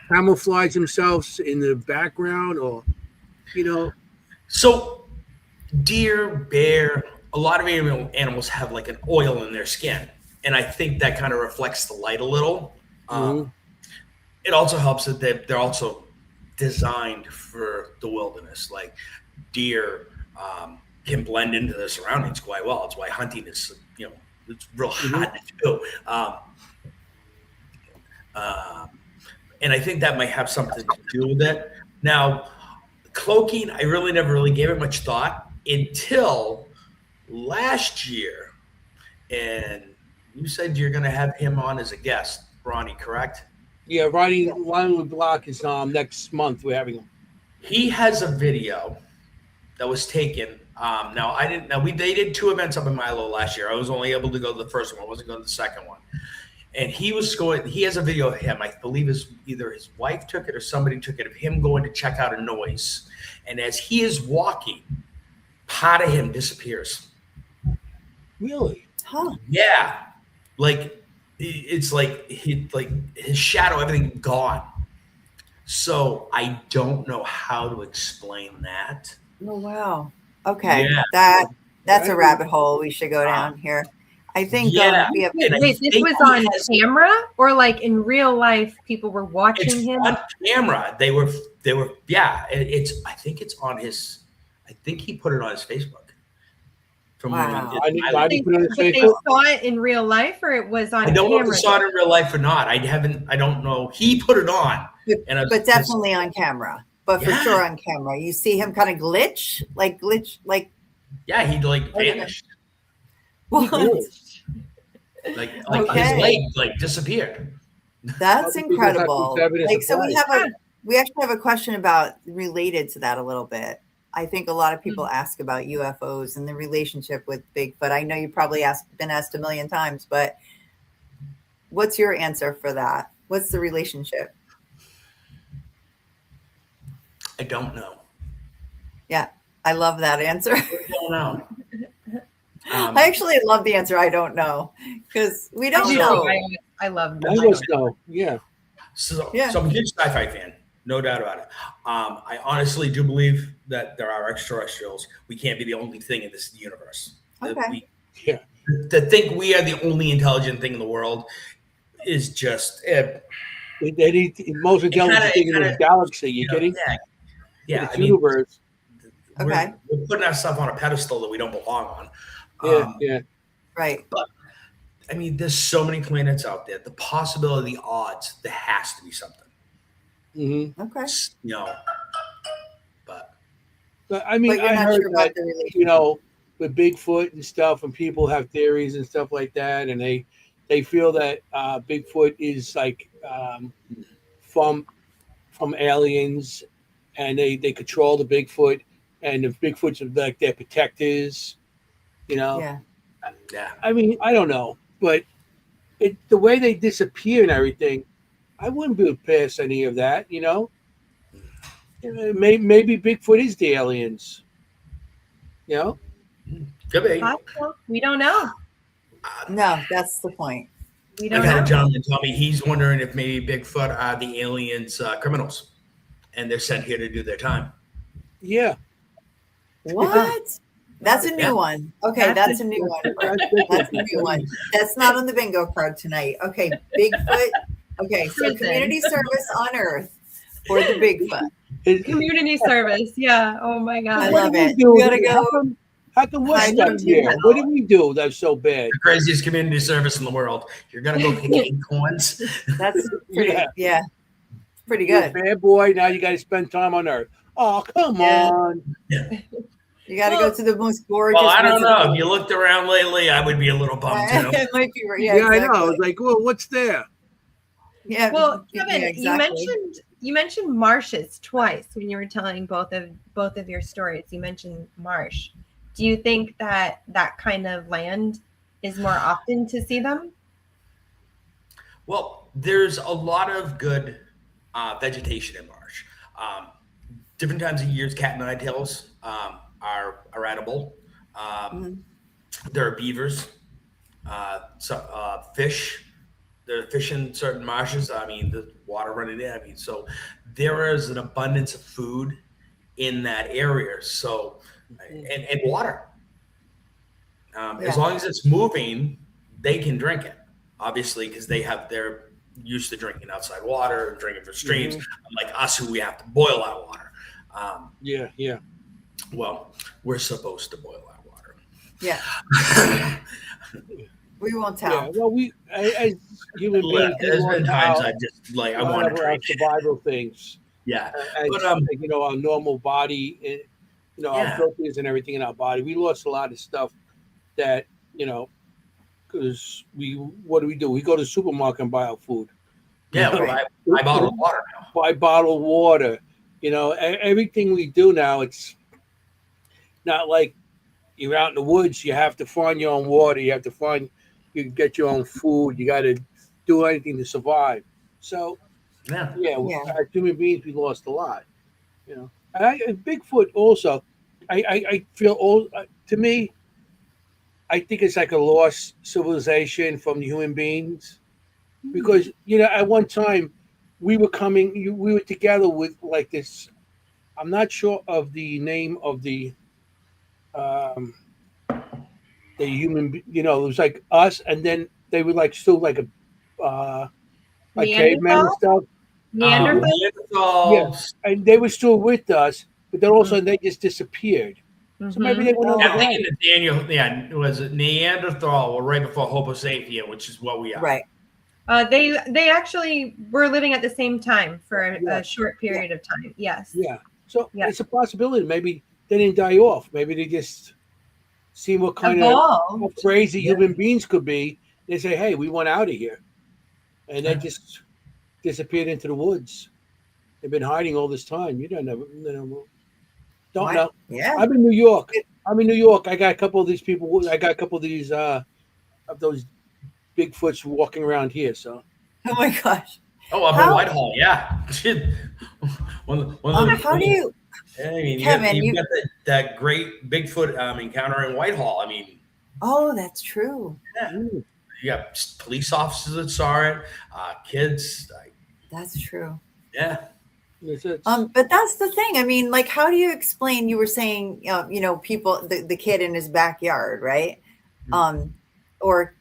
camouflage themselves in the background, or So, deer, bear, a lot of animals have like an oil in their skin, and I think that kind of reflects the light a little. It also helps that they're also designed for the wilderness. Like deer can blend into the surroundings quite well. It's why hunting is, it's real hard to do. And I think that might have something to do with it. Now, cloaking, I never really gave it much thought until last year. And you said you're going to have him on as a guest, Ronnie, correct? Yeah, Ronnie Block is next month. We're having him. He has a video that was taken. They did 2 events up in Milo last year. I was only able to go to the first one. I wasn't going to the second one. And he has a video of him. I believe either his wife took it or somebody took it, of him going to check out a noise. And as he is walking, part of him disappears. Really? Huh. Yeah. Like, it's like his shadow, everything gone. So I don't know how to explain that. Oh, wow. Okay. Yeah. That's a rabbit hole we should go down here. I think we have. Wait, this was on camera, or like in real life, people were watching him on camera. They were. Yeah, I think it's on his. I think he put it on his Facebook. Wow. They saw it in real life, or it was on camera? I don't know if they saw it in real life or not. I don't know. He put it on. But definitely on camera. But for sure on camera. You see him kind of glitch. Yeah, he vanished. What? Like his leg disappeared. That's incredible. So we actually have a question about related to that a little bit. I think a lot of people ask about UFOs and the relationship with Bigfoot. I know you probably been asked a million times, but what's your answer for that? What's the relationship? I don't know. Yeah, I love that answer. I don't know. I actually love the answer. I don't know, because we don't know. I love that. I just know. Yeah. So I'm a huge sci-fi fan, no doubt about it. I honestly do believe that there are extraterrestrials. We can't be the only thing in this universe. Okay. To think we are the only intelligent thing in the world is just most intelligent thing in the galaxy. You kidding? Yeah. Universe. Okay. We're putting ourselves on a pedestal that we don't belong on. Yeah. Right. But I mean, there's so many planets out there. The possibility, the odds, there has to be something. Mm-hmm. Okay. But I mean, I heard that, with Bigfoot and stuff, and people have theories and stuff like that, and they feel that Bigfoot is like from aliens, and they control the Bigfoot, and the Bigfoots are like their protectors. Yeah. I mean, I don't know, but the way they disappear and everything, I wouldn't be past any of that. Maybe Bigfoot is the aliens. Could be. We don't know. No, that's the point. We don't I've had know. a gentleman tell me he's wondering if maybe Bigfoot are the aliens' criminals, and they're sent here to do their time. Yeah. What? That's a new one. Okay, that's a new one. That's a new one. That's not on the bingo card tonight. Okay, Bigfoot. Okay, so community service on Earth for the Bigfoot. Community service. Yeah. Oh my God. I love it. You gotta go. How come we're stuck here? What did we do that's so bad? The craziest community service in the world. You're gonna go pick acorns. That's pretty. Yeah, pretty good. Bad boy. Now you got to spend time on Earth. Oh, come on. Yeah. You got to go to the most gorgeous. Well, I don't know. visitor- If you looked around lately, I would be a little bummed too. It might be, Yeah, yeah, I know. I exactly. was like, well, what's there? Yeah. Well, yeah, Kevin, exactly. you mentioned marshes twice when you were telling both of your stories. You mentioned marsh. Do you think that kind of land is more often to see them? Well, there's a lot of good vegetation in marsh. Different times of years, cat and nine-tails are edible. Mhm. There are beavers, fish. There are fish in certain marshes. I mean, the water running in. I mean, so there is an abundance of food in that area. So, and water. As Yeah. long as it's moving, they can drink it. Obviously, because they're used to drinking outside water, drinking from streams. Unlike us, who we have to boil our water. Yeah. Well, we're supposed to boil our water. Yeah. We won't tell. Yeah. Well, as human beings, we There's want been times our- I just like I a lot want to of our drink. survival things. Yeah, As, but like, our normal body, our Yeah. proteins and everything in our body. We lost a lot of stuff that, because what do? We go to the supermarket and buy our food. yeah, well, Right. I bottle water now. Buy bottled water. Everything we do now, it's not like you're out in the woods. You have to find your own water. You can get your own food. You got to do anything to survive. So, Yeah, yeah, Yeah. as human beings, we lost a lot. And Bigfoot also, I feel to me, I think it's like a lost civilization from the human beings, because at one time we were together with like this. I'm not sure of the name of the human. It was like us, and then they were like still like like cavemen and stuff. Neanderthal? Neanderthals. And they were still with us, but then also they just disappeared. So maybe they went Oh. on I'm the thinking that Daniel, was it Neanderthal or right before Homo sapien, which is what we are. Right. They actually were living at the same time for Yeah. a short period of time. Yes. Yeah. So Yeah. it's a possibility. Maybe they didn't die off. Maybe they just see what kind of Evolved. crazy Yeah. human beings could be. They say, "Hey, we want out of here," and they just disappeared into the woods. They've been hiding all this time. You don't know. Don't What? know. Yeah. I'm in New York. I got a couple of these people. I got a couple of these of those Bigfoots walking around here. So Oh my gosh. Oh, up in How- Whitehall, yeah. one of the, How do you? I mean, Kevin, you've you- got that great Bigfoot encounter in Whitehall. I mean, Oh, that's true. yeah. You got police officers that saw it, kids. That's true. Yeah. it's- But that's the thing. I mean, like, how do you explain? You were saying, people, the kid in his backyard, right? Or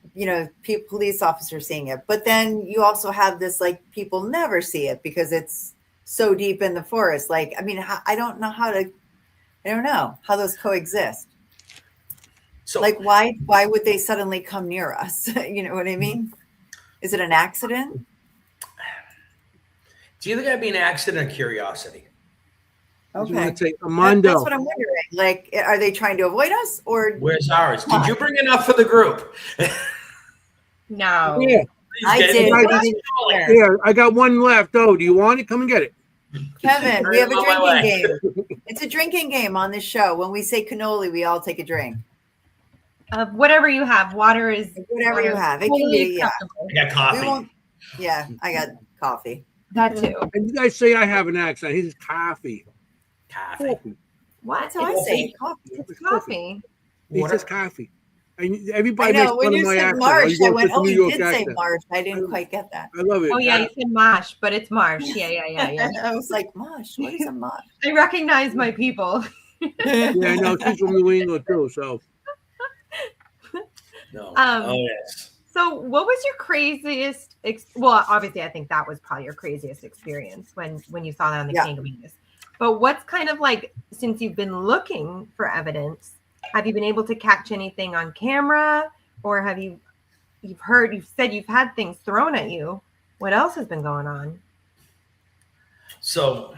police officers seeing it. But then you also have this, like, people never see it because it's so deep in the forest. Like, I mean, I don't know how those coexist. So, Like, why would they suddenly come near us? You know what I mean? Is it an accident? it's either got to be an accident or curiosity. I just Okay. want to say, That's Armando. what I'm wondering. Like, are they trying to avoid us, or Where's ours? Did you bring enough for the group? No. Yeah, I Get- did. I Yeah. yeah. I got one left. Oh, do you want it? Come and get it. Kevin, we have a On my drinking way. game. It's a drinking game on this show. When we say cannoli, we all take a drink. Whatever you have, water is Whatever you have. It can totally be, yeah. acceptable. I got We coffee. won't. Yeah, I got coffee. That too. And you guys say I have an accent. He's coffee. Coffee. What? That's how I say it. Coffee. It's coffee. He What- says coffee. And I everybody makes know. When fun of you my said accent. marsh, go I with went, the "Oh, New you York did say accent. marsh." I didn't quite get that. I love it. Oh yeah, you said mosh, but it's marsh. Yeah. I was like, "Marsh? What is a marsh?" I recognize my people. Yeah, I know. She's from New England too. So No. Um, yes. So, what was your craziest? Well, obviously, I think that was probably your craziest experience when you saw that on the Yeah. kangaroos. But what's kind of like, since you've been looking for evidence, have you been able to catch anything on camera, or have you've said you've had things thrown at you? What else has been going on? So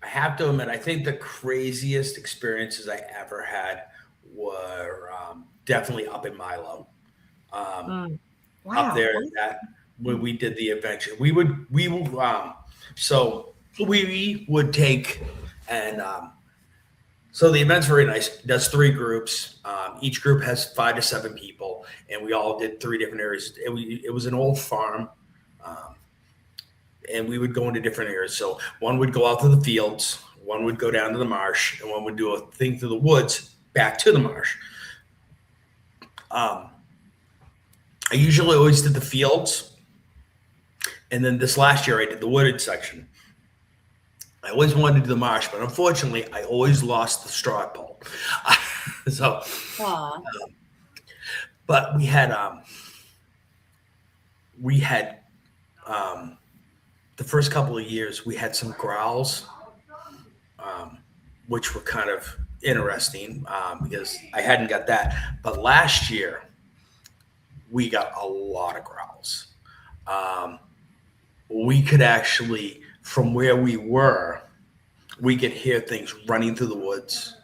I have to admit, I think the craziest experiences I ever had were definitely up in Milo. Wow. Up there that when we did the adventure, so we would take and so the event's very nice. It does 3 groups. Each group has 5 to 7 people, and we all did 3 different areas. It was an old farm, and we would go into different areas. So one would go out to the fields, one would go down to the marsh, and one would do a thing through the woods back to the marsh. I usually always did the fields, and then this last year I did the wooded section. I always wanted to do the marsh, but unfortunately, I always lost the straw pole. So, but we had the first couple of years we had some growls, which were kind of interesting because I hadn't got that. But last year, we got a lot of growls. We could actually, from where we were, we could hear things running through the woods.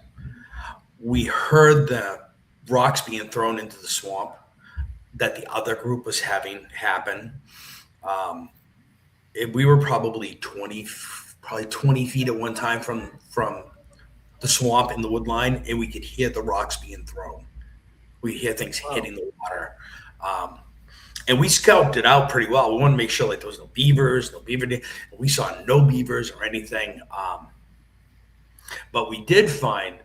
We heard the rocks being thrown into the swamp that the other group was having happen. We were probably 20 feet at one time from the swamp in the wood line, and we could hear the rocks being thrown. We hear things hitting the water. And we scoped it out pretty well. We wanted to make sure like there was no beavers, we saw no beavers or anything. But we did find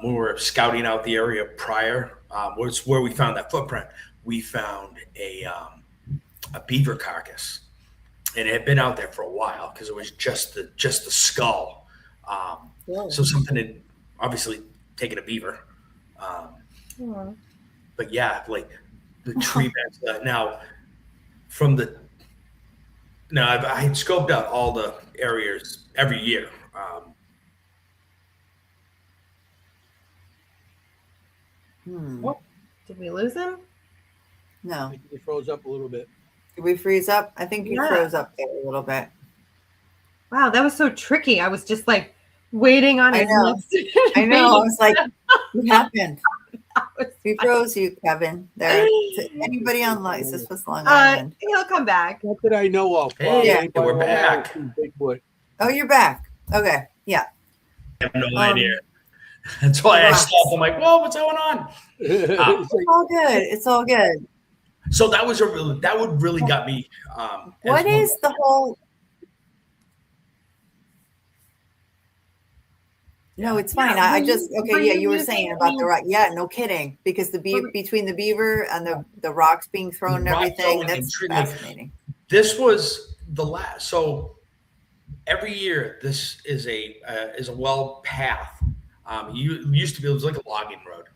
when we were scouting out the area prior, was where we found that footprint. We found a beaver carcass, and it had been out there for a while because it was just the skull. So something had obviously taken a beaver. But yeah, like the tree beds. Now I had scoped out all the areas every year. Did we lose him? No. I think it froze up a little bit. Did we freeze up? I think you froze up there a little bit. Wow, that was so tricky. I was just like waiting on his lips. I know. I was like, what happened? We froze you, Kevin. There. Anybody on lights? This was Long Island. He'll come back. What did I know of? Hey, we're back. Bigfoot. Oh, you're back. Okay. Yeah. I have no idea. That's why I stopped. I'm like, whoa, what's going on? It's all good. It's all good. So that would really got me. What is the whole? No, it's fine. I just you were saying about the rock. Yeah, no kidding. Because between the beaver and the rocks being thrown and everything, that's fascinating. This was the last. So every year, this is a well path. It used to be, it was like a logging road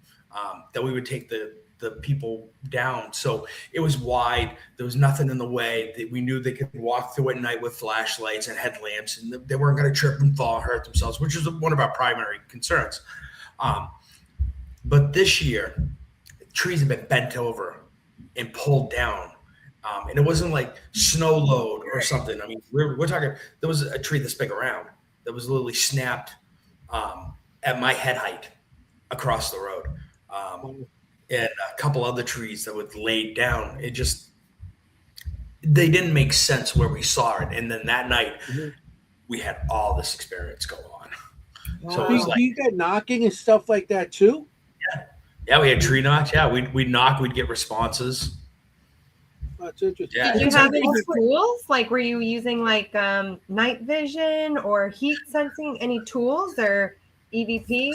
that we would take the people down. So it was wide. There was nothing in the way. We knew they could walk through at night with flashlights and headlamps, and they weren't going to trip and fall and hurt themselves, which is one of our primary concerns. But this year, trees have been bent over and pulled down. And it wasn't like snow load or something. I mean, we're talking, there was a tree this big around that was literally snapped at my head height across the road. And a couple other trees that would lay down. They didn't make sense where we saw it. And then that night, we had all this experience go on. Wow. So it was like, you got knocking and stuff like that too? Yeah, we had tree knocks. Yeah, we'd knock, we'd get responses. That's interesting. Did you have any tools? Like, were you using like night vision or heat sensing? Any tools or EVP?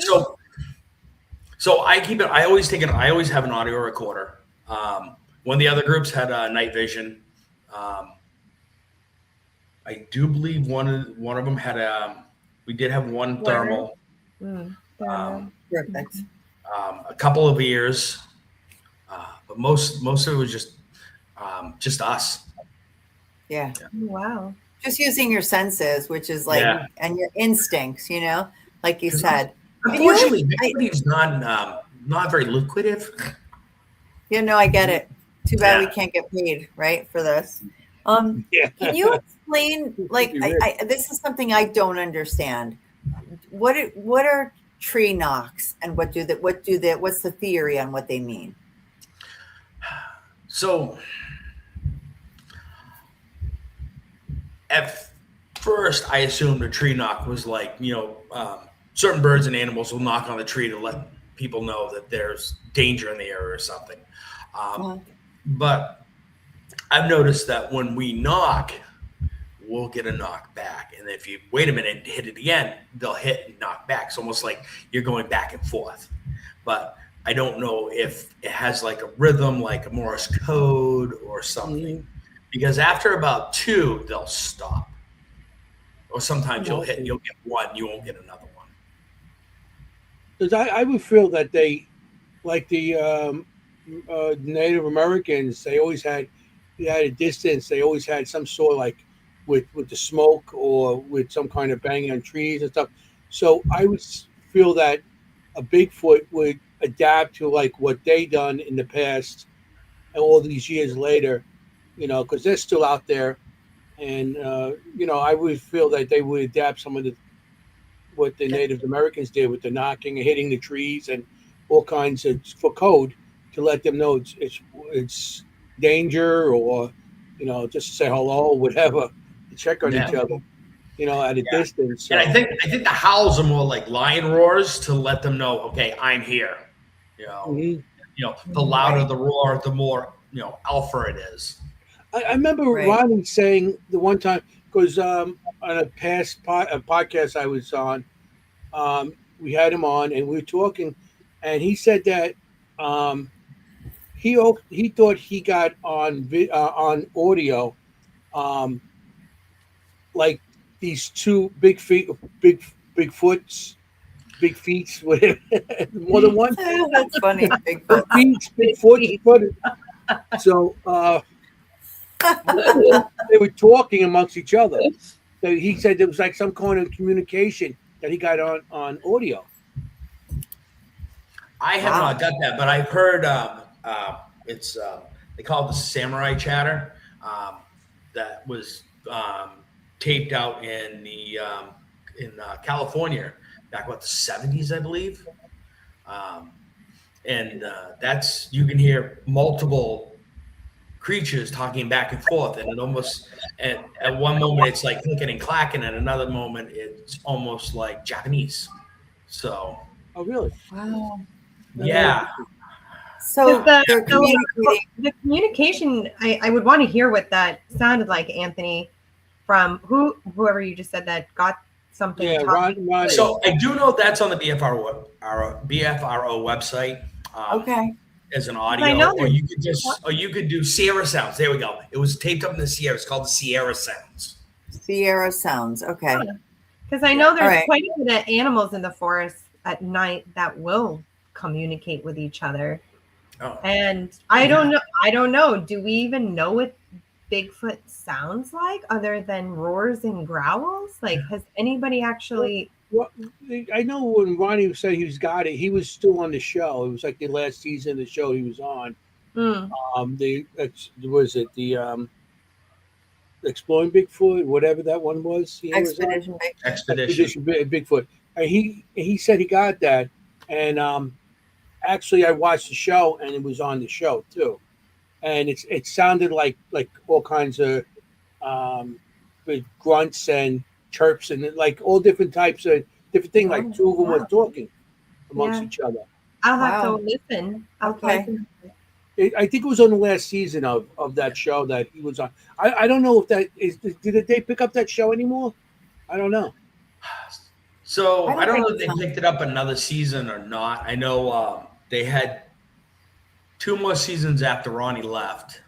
So I keep it. I always have an audio recorder. One of the other groups had night vision. I do believe one of them had we did have one thermal. Perfect. A couple of ears, but most of it was just us. Yeah. Wow. Just using your senses, which is like, and your instincts, like you said. Unfortunately, it's not very lucrative. I get it. Too bad we can't get paid, right, for this. Can you explain? Like, this is something I don't understand. What are tree knocks, and what's the theory on what they mean? So at first, I assumed a tree knock was like, certain birds and animals will knock on the tree to let people know that there's danger in the area or something. But I've noticed that when we knock, we'll get a knock back. And if you wait a minute and hit it again, they'll hit and knock back. It's almost like you're going back and forth. But I don't know if it has like a rhythm, like a Morse code or something. Because after about 2, they'll stop. Or sometimes you'll get one, you won't get another one. Because I would feel that they, like the Native Americans, they always had a distance. They always had some sort of like with the smoke or with some kind of banging on trees and stuff. So I would feel that a Bigfoot would adapt to like what they done in the past and all these years later, because they're still out there. And, I would feel that they would adapt some of what the Native Americans did with the knocking and hitting the trees and all kinds of for code to let them know it's danger or, just say hello, whatever, to check on each other, at a distance. So. And I think the howls are more like lion roars to let them know, okay, I'm here. The louder the roar, the more, alpha it is. I remember Ronnie saying the one time, because on a past podcast I was on, we had him on and we were talking, and he said that he thought he got on audio, like these 2 big feet, big feet, whatever, more than one. That's funny. Bigfoot. Big foot. So they were talking amongst each other. So he said there was like some kind of communication that he got on audio. I have not got that, but I've heard it's they call it the samurai chatter that was taped out in California back the 70s, I believe. And that's, you can hear multiple creatures talking back and forth, and it almost at one moment it's like clicking and clacking, and another moment it's almost like Japanese. So oh really? Wow. Yeah. So they're communicating. The communication, I would want to hear what that sounded like, Anthony, from whoever you just said that got something. Yeah, Ron. So I do know that's on the BFRO website. Okay. As an audio, or you could do Sierra sounds. There we go. It was taped up in the Sierra. It's called the Sierra Sounds. Sierra Sounds. Okay. Because I know there's quite a bit of animals in the forest at night that will communicate with each other. Oh. And I don't know. Do we even know what Bigfoot sounds like other than roars and growls? Like, has anybody actually? Well, I know when Ronnie said he's got it, he was still on the show. It was like the last season of the show he was on. The Exploring Bigfoot, whatever that one was. Expedition Bigfoot. And he said he got that, and actually I watched the show and it was on the show too, and it sounded like all kinds of grunts and chirps and like all different types of different things. Like 2 of them were talking amongst each other. I'll have to listen. Okay. I think it was on the last season of that show that he was on. I don't know if that is. Did they pick up that show anymore? I don't know. So I don't know if they picked it up another season or not. I know they had 2 more seasons after Ronnie left,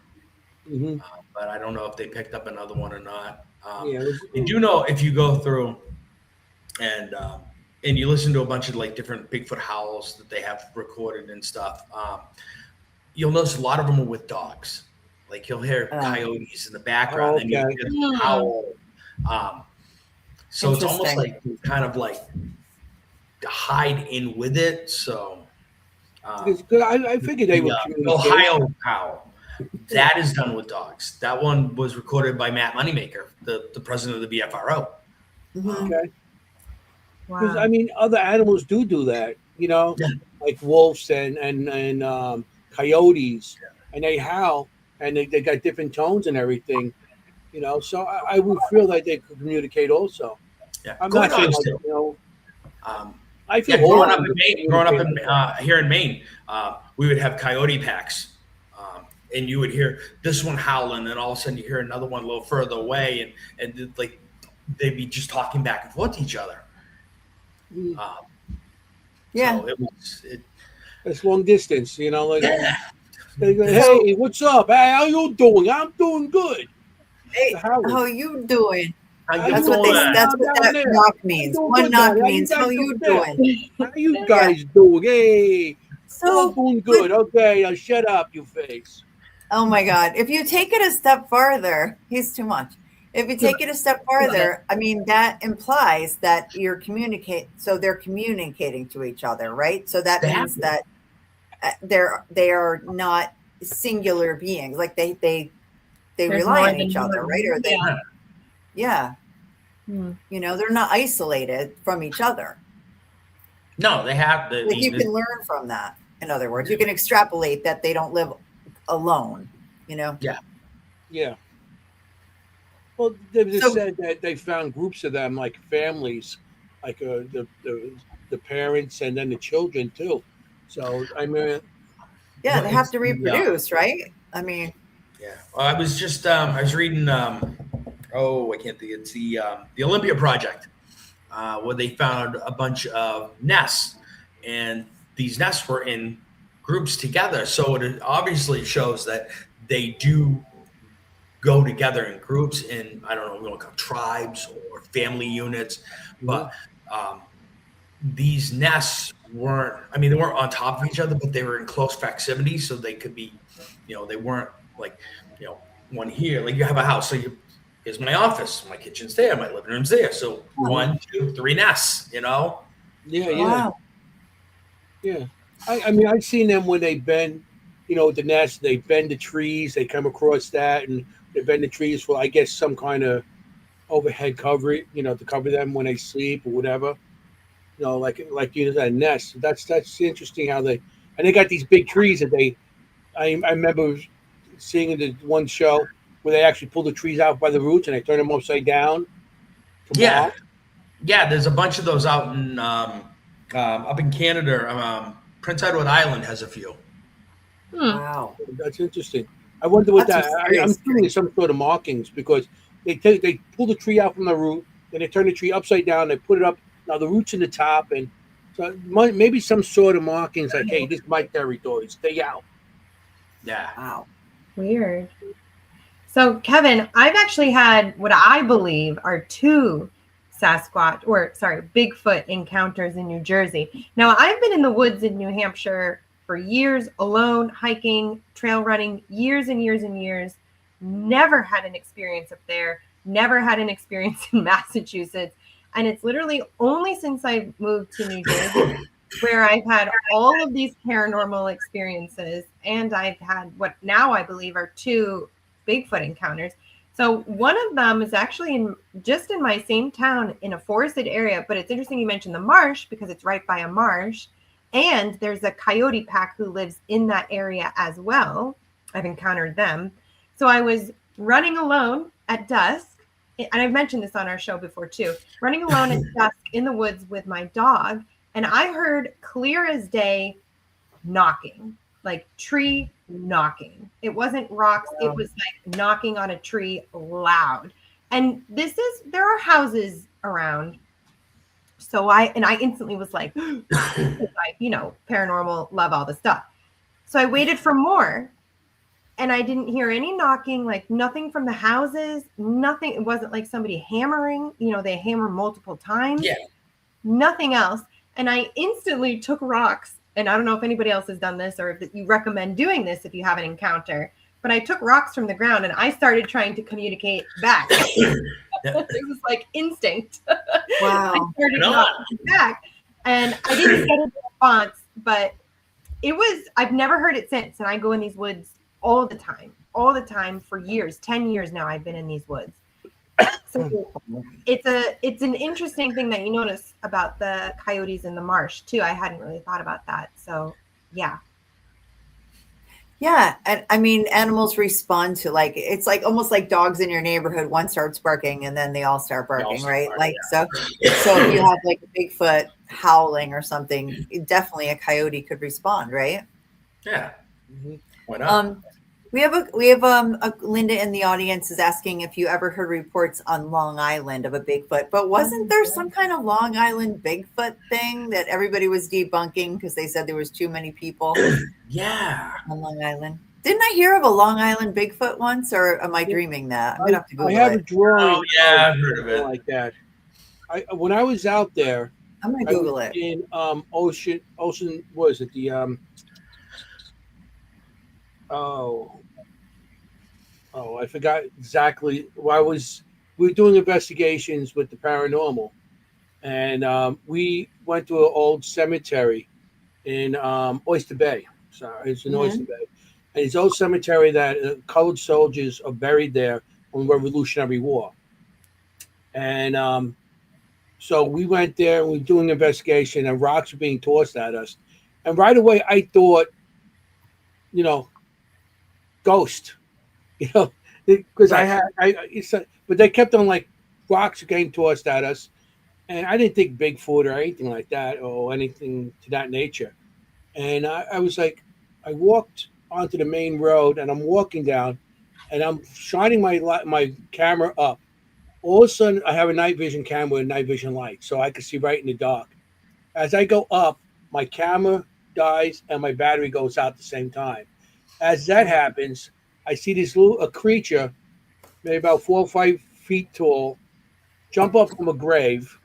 but I don't know if they picked up another one or not. I do know if you go through and you listen to a bunch of like different Bigfoot howls that they have recorded and stuff, you'll notice a lot of them are with dogs. Like you'll hear coyotes in the background, and you hear the howl. So it's almost like kind of like to hide in with it. So I figured they would Ohio howl. That is done with dogs. That one was recorded by Matt Moneymaker, the president of the BFRO. Mhm. Okay. Because Wow. I mean, other animals do that. Yeah. Like wolves and coyotes, and they howl, and they got different tones and everything. So I would feel like they could communicate also. Yeah, I'm corn not saying dogs like too. I Yeah, feel horrible when they growing up communicate in like that. here in Maine, we would have coyote packs, and you would hear this one howling, and all of a sudden you hear another one a little further away, and like they'd be just talking back and forth to each other. Mm. Yeah. So it was, It's long distance, like yeah. they go, So, hey, what's up? Hey, how you doing? I'm doing good. hey, Howard, how you doing? How how you That's you what doing that's down what that there? knock I'm means. doing One good down knock there. How you means guys how doing you there? doing? How you Yeah. guys doing? Hey, all So doing when good. Okay, shut up, you face. oh my God. If you take it a step farther, he's too much. If you take it a step farther, I mean, that implies that so they're communicating to each other, right? So that They have means to. that they are not singular beings. Like they There's rely more on than each other, right? one. Or they, Yeah. yeah, Hmm. they're not isolated from each other. No, they have the. I Like you mean, can learn from that. In other words, you can extrapolate that they don't live alone, yeah, Yeah. Well, they just So said that they found groups of them, like families, like the parents and then the children too. So I mean, yeah, well, they have it's to the reproduce, right? I mean, yeah. Well, I was just I was reading I can't think. It's the Olympia Project, where they found a bunch of nests, and these nests were in groups together. So it obviously shows that they do go together in groups in, I don't know, we want to call tribes or family units, mhm. but um, these nests weren't. I mean, they weren't on top of each other, but they were in close proximity, so they could be, they weren't like, one here. Like you have a house, so here's my office, my kitchen's there, my living room's there. So one, two, three nests. Yeah, Uh, yeah, wow. yeah. I mean, I've seen them when they bend, the nest. They bend the trees. They come across that, and they bend the trees for, I guess, some kind of overhead coverage, to cover them when they sleep or whatever. Like you said, a nest. That's interesting how they got these big trees that they. I remember seeing in the one show where they actually pull the trees out by the roots and they turn them upside down to yeah, mark. yeah. There's a bunch of those out in up in Canada. Prince Edward Island has a few. Hmm. Wow. That's interesting. I wonder what That's some that. I'm serious assuming it's some sort of markings because they pull the tree out from the root, then they turn the tree upside down. They put it up. Now the root's in the top, and so maybe some sort of markings like, hey, this is my territory. Stay out. Yeah. Wow. Weird. So, Kevin, I've actually had what I believe are two Bigfoot encounters in New Jersey. Now, I've been in the woods in New Hampshire for years, alone, hiking, trail running, years and years and years. Never had an experience up there, never had an experience in Massachusetts. And it's literally only since I've moved to New Jersey where I've had all of these paranormal experiences. And I've had what now I believe are two Bigfoot encounters. So one of them is actually just in my same town in a forested area, but it's interesting you mentioned the marsh because it's right by a marsh. And there's a coyote pack who lives in that area as well. I've encountered them. So I was running alone at dusk, and I've mentioned this on our show before too, running alone at dusk in the woods with my dog. And I heard clear as day knocking, like tree knocking. It wasn't rocks, it was like knocking on a tree loud. And there are houses around. So I instantly was like, paranormal, love all the stuff. So I waited for more and I didn't hear any knocking, like nothing from the houses, nothing. It wasn't like somebody hammering, they hammer multiple times. Yeah. Nothing else. And I instantly took rocks. And I don't know if anybody else has done this or if you recommend doing this if you have an encounter, but I took rocks from the ground and I started trying to communicate back. It was like instinct. Wow. I started knocking back and I didn't get a response, but I've never heard it since. And I go in these woods all the time for years. 10 years now I've been in these woods. So it's an interesting thing that you notice about the coyotes in the marsh too. I hadn't really thought about that. So yeah. Yeah, and I mean, animals respond to, like, it's like almost like dogs in your neighborhood. One starts barking, and then they all start barking, right? Like, so if you have like a Bigfoot howling or something, definitely a coyote could respond, right? Yeah. Mhm. Why not? We have a Linda in the audience is asking if you ever heard reports on Long Island of a Bigfoot, but wasn't there some kind of Long Island Bigfoot thing that everybody was debunking because they said there was too many people Yeah. on Long Island? Didn't I hear of a Long Island Bigfoot once, or am I dreaming that? I'm gonna have to I Google have a it. drawing. Oh, yeah, I've heard of something it. like that. When I was out there, I'm gonna I was Google it. in Ocean. Was it the I forgot exactly. Well, we were doing investigations with the paranormal, and we went to an old cemetery in Oyster Bay. Sorry, it's in Oyster Bay, and it's an old cemetery that colored soldiers are buried there on the Revolutionary War, and so we went there and we were doing an investigation, and rocks were being tossed at us, and right away I thought, you know, ghost. Because Right. but they kept on like rocks getting tossed at us, and I didn't think Bigfoot or anything like that or anything to that nature. And I was like, I walked onto the main road, and I'm walking down, and I'm shining my camera up. All of a sudden, I have a night vision camera with a night vision light, so I can see right in the dark. As I go up, my camera dies and my battery goes out at the same time. As that happens, I see a creature, maybe about 4 or 5 feet tall, jump up from a grave.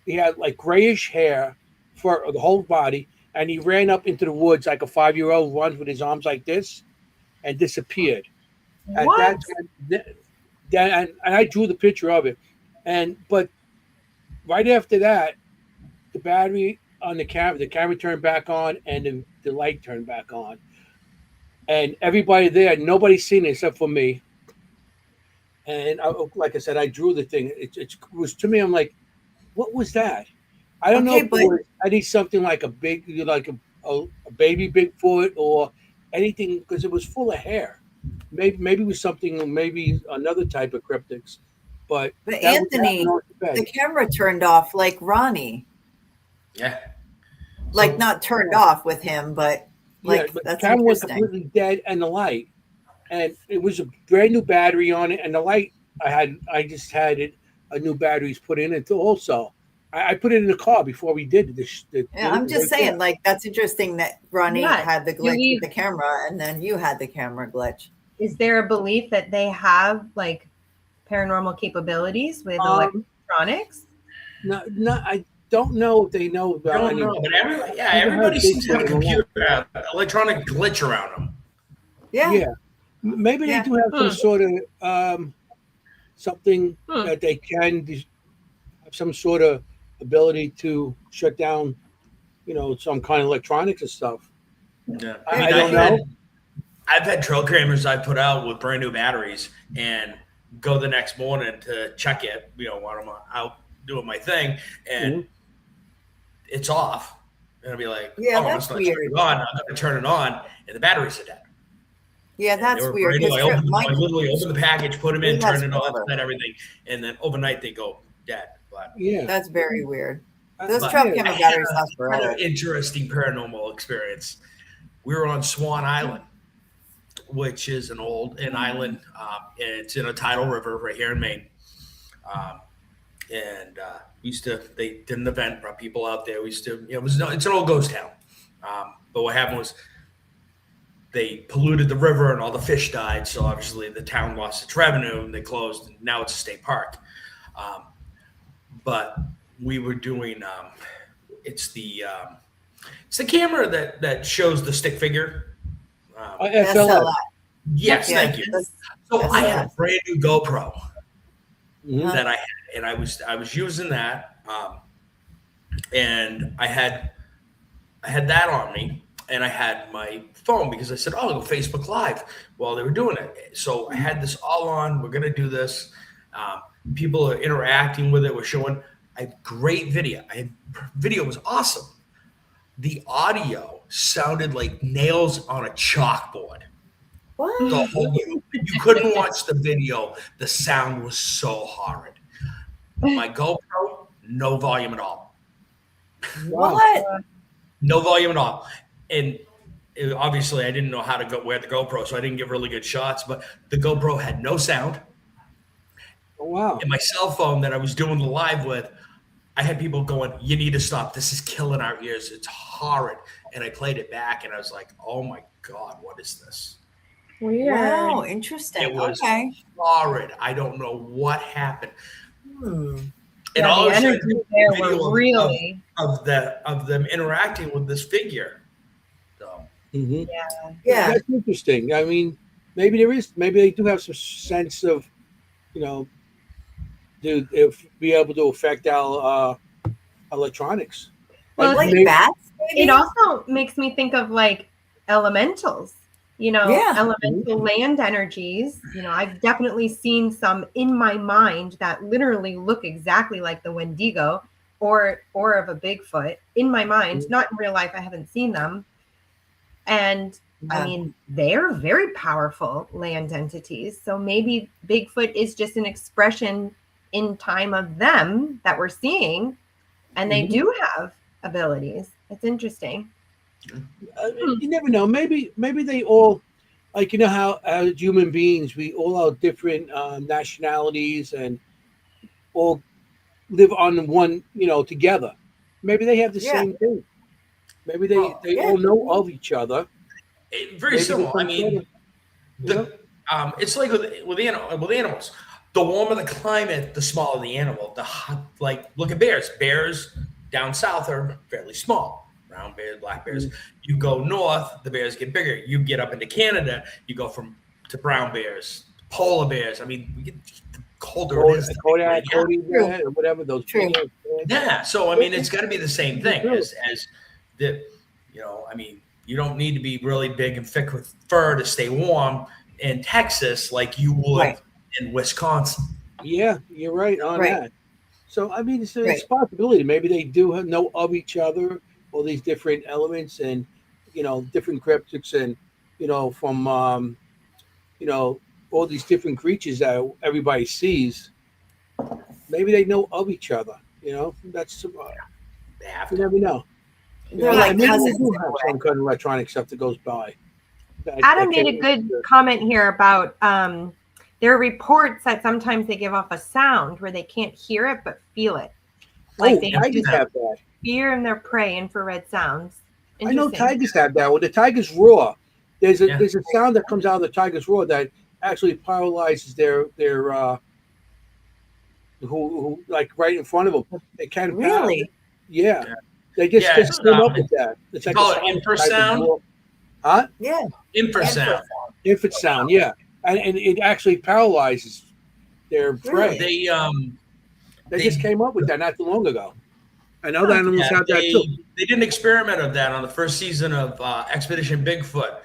He had like grayish hair for the whole body, and he ran up into the woods like a 5-year-old runs with his arms like this and disappeared. At What? that time, and I drew the picture of it. But right after that, the battery on the camera turned back on, and the light turned back on. And everybody there, nobody's seen it except for me. And like I said, I drew the thing. It was to me. I'm like, what was that? I don't know Okay, if but I need something like a baby Bigfoot or anything, because it was full of hair. Maybe it was something, maybe another type of cryptics. But that Anthony, was the camera turned off like Ronnie. Yeah. Like So- not turned off with him, but yeah, like but the that's camera was interesting. completely dead, and the light, and it was a brand new battery on it, and the light I just had a new batteries put in it also. I put it in the car before we did this. Yeah, I'm just saying, like, that's interesting that Ronnie Yeah. had the Do glitch we- with the camera, and then you had the camera glitch. Is there a belief that they have like paranormal capabilities with electronics? No, I don't know if they know I about don't any. know, but everybody heard seems to have a Bigfoot in computer, electronic glitch around them. Yeah. Yeah, maybe they Yeah. do have some sort of something Hmm. that they can have some sort of ability to shut down, some kind of electronics and stuff. Yeah. I don't know. I've had trail cameras I put out with brand new batteries and go the next morning to check it, while I'm out doing my thing, and it's off. And I'll be like, Yeah, I'm that's not turn weird. it on. I'm going to turn it on, and the batteries are dead. Yeah, And that's they were weird. brand new. I Mike, literally opened the package, put them in, He has turned it on, forever. set everything, and then overnight they go dead. But Yeah, that's very weird. Those But- trail yeah. camera I batteries had last I had forever. an interesting paranormal experience. We were on Swan Island, which is an island. It's in a tidal river right here in Maine. They did an event, brought people out there. It's an old ghost town. But what happened was they polluted the river and all the fish died. So obviously the town lost its revenue and they closed. And now it's a state park. But we were doing, it's the camera that shows the stick figure. SLS. SLS. Yes, Yeah, thank you. that's- So I had a SLS. brand new GoPro Mhm. that I had, and I was using that, and I had that on me, and I had my phone because I said, "Oh, I'll go Facebook Live" while they were doing it. So I had this all on. We're gonna do this. Um, People are interacting with it. We're showing. I had great video. Video was awesome. The audio sounded like nails on a chalkboard. What? The whole you couldn't watch the video. The sound was so horrid. My GoPro, no volume at all. Wow. What? No volume at all. And obviously, I didn't know how to wear the GoPro, so I didn't get really good shots. But the GoPro had no sound. Oh, wow. And my cell phone that I was doing the live with, I had people going, "You need to stop. This is killing our ears. It's horrid." And I played it back, and I was like, "Oh my God, what is this?" Weird. Wow, interesting. It was Okay. horrid. I don't know what happened. And Yeah, all the of a sudden, energy there video were of- really. of them interacting with this figure. So Mhm. Yeah. That's interesting. I mean, maybe they do have some sense of, if be able to affect our electronics. Well, Like maybe- bats, maybe? It also makes me think of like elementals, Yeah. elemental land energies. I've definitely seen some in my mind that literally look exactly like the Wendigo or of a Bigfoot in my mind, not in real life. I haven't seen them. And I Yeah. mean, they're very powerful land entities. So maybe Bigfoot is just an expression in time of them that we're seeing. And they do have abilities. It's interesting. You never know. Maybe they all, like, how as human beings we all are different nationalities and all live on one, together. Maybe they have the Yeah. same thing. Maybe they Well, yeah. all know of each other. very Maybe similar. I they mean, it's like with animals. The warmer the climate, the smaller the animal. Look at bears. Bears down south are fairly small. Brown bears, black bears. You go north, the bears get bigger. You get up into Canada, you go to brown bears, polar bears. I mean, the colder it is. Cody, or whatever those. True. Yeah. So I mean, it's got to be the same thing as the. I mean, you don't need to be really big and thick with fur to stay warm in Texas like you would Right. in Wisconsin. Yeah, you're right on Right. that. So I mean, it's Right. a possibility. Maybe they do know of each other, all these different elements, and different cryptids, and from all these different creatures that everybody sees. Maybe they know of each other. That's They have you to. never know. They're like maybe cousins. they do have some kind of electronic stuff that goes by. Adam made a good comment here about there are reports that sometimes they give off a sound where they can't hear it but feel it. Like they tigers have that. fear and their prey, infrared sounds. I know Interesting. tigers have that. When the tigers roar, there's a Yeah. sound that comes out of the tiger's roar that actually paralyzes their who like right in front of them. They can't Really? Yeah. Yeah. They just Yeah, came up with that. It's like call a it sound infrasound? Huh? Yeah. Infrasound. Infant sound, yeah. And it actually paralyzes their prey. Really? They They just came up with that not too long ago. And other animals yeah, have that too. they did an experiment of that on the first season of Expedition Bigfoot.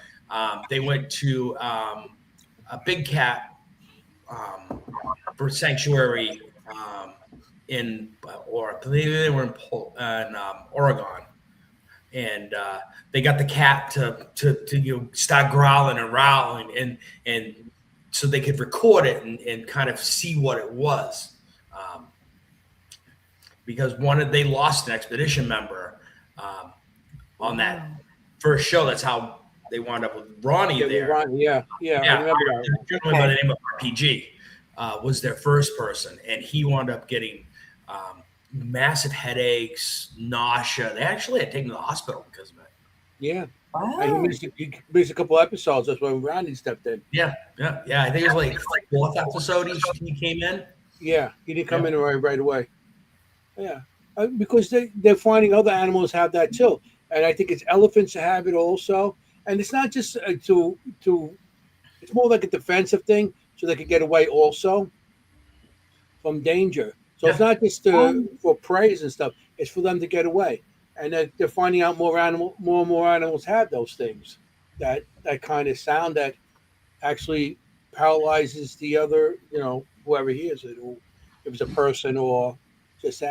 They went to a big cat for sanctuary I believe they were in Oregon, and they got the cat to start growling and rowling, and so they could record it and kind of see what it was. Because they lost an expedition member on that first show. That's how they wound up with Ronnie there. I remember that. A gentleman by the name of RPG was their first person, and he wound up getting massive headaches, nausea. They actually had to take him to the hospital because of it. Yeah. Wow. He missed a couple episodes. That's when Randy stepped in. Yeah. I think it was like fourth episode he came in. Yeah, he didn't come in right away. Yeah, because they're finding other animals have that too, and I think it's elephants that have it also. And it's not just it's more like a defensive thing, so they could get away also from danger. So it's not just for praise and stuff; it's for them to get away. and they're finding out more and more animals have those things, that kind of sound that actually paralyzes the other, whoever hears it, or if it's a person or just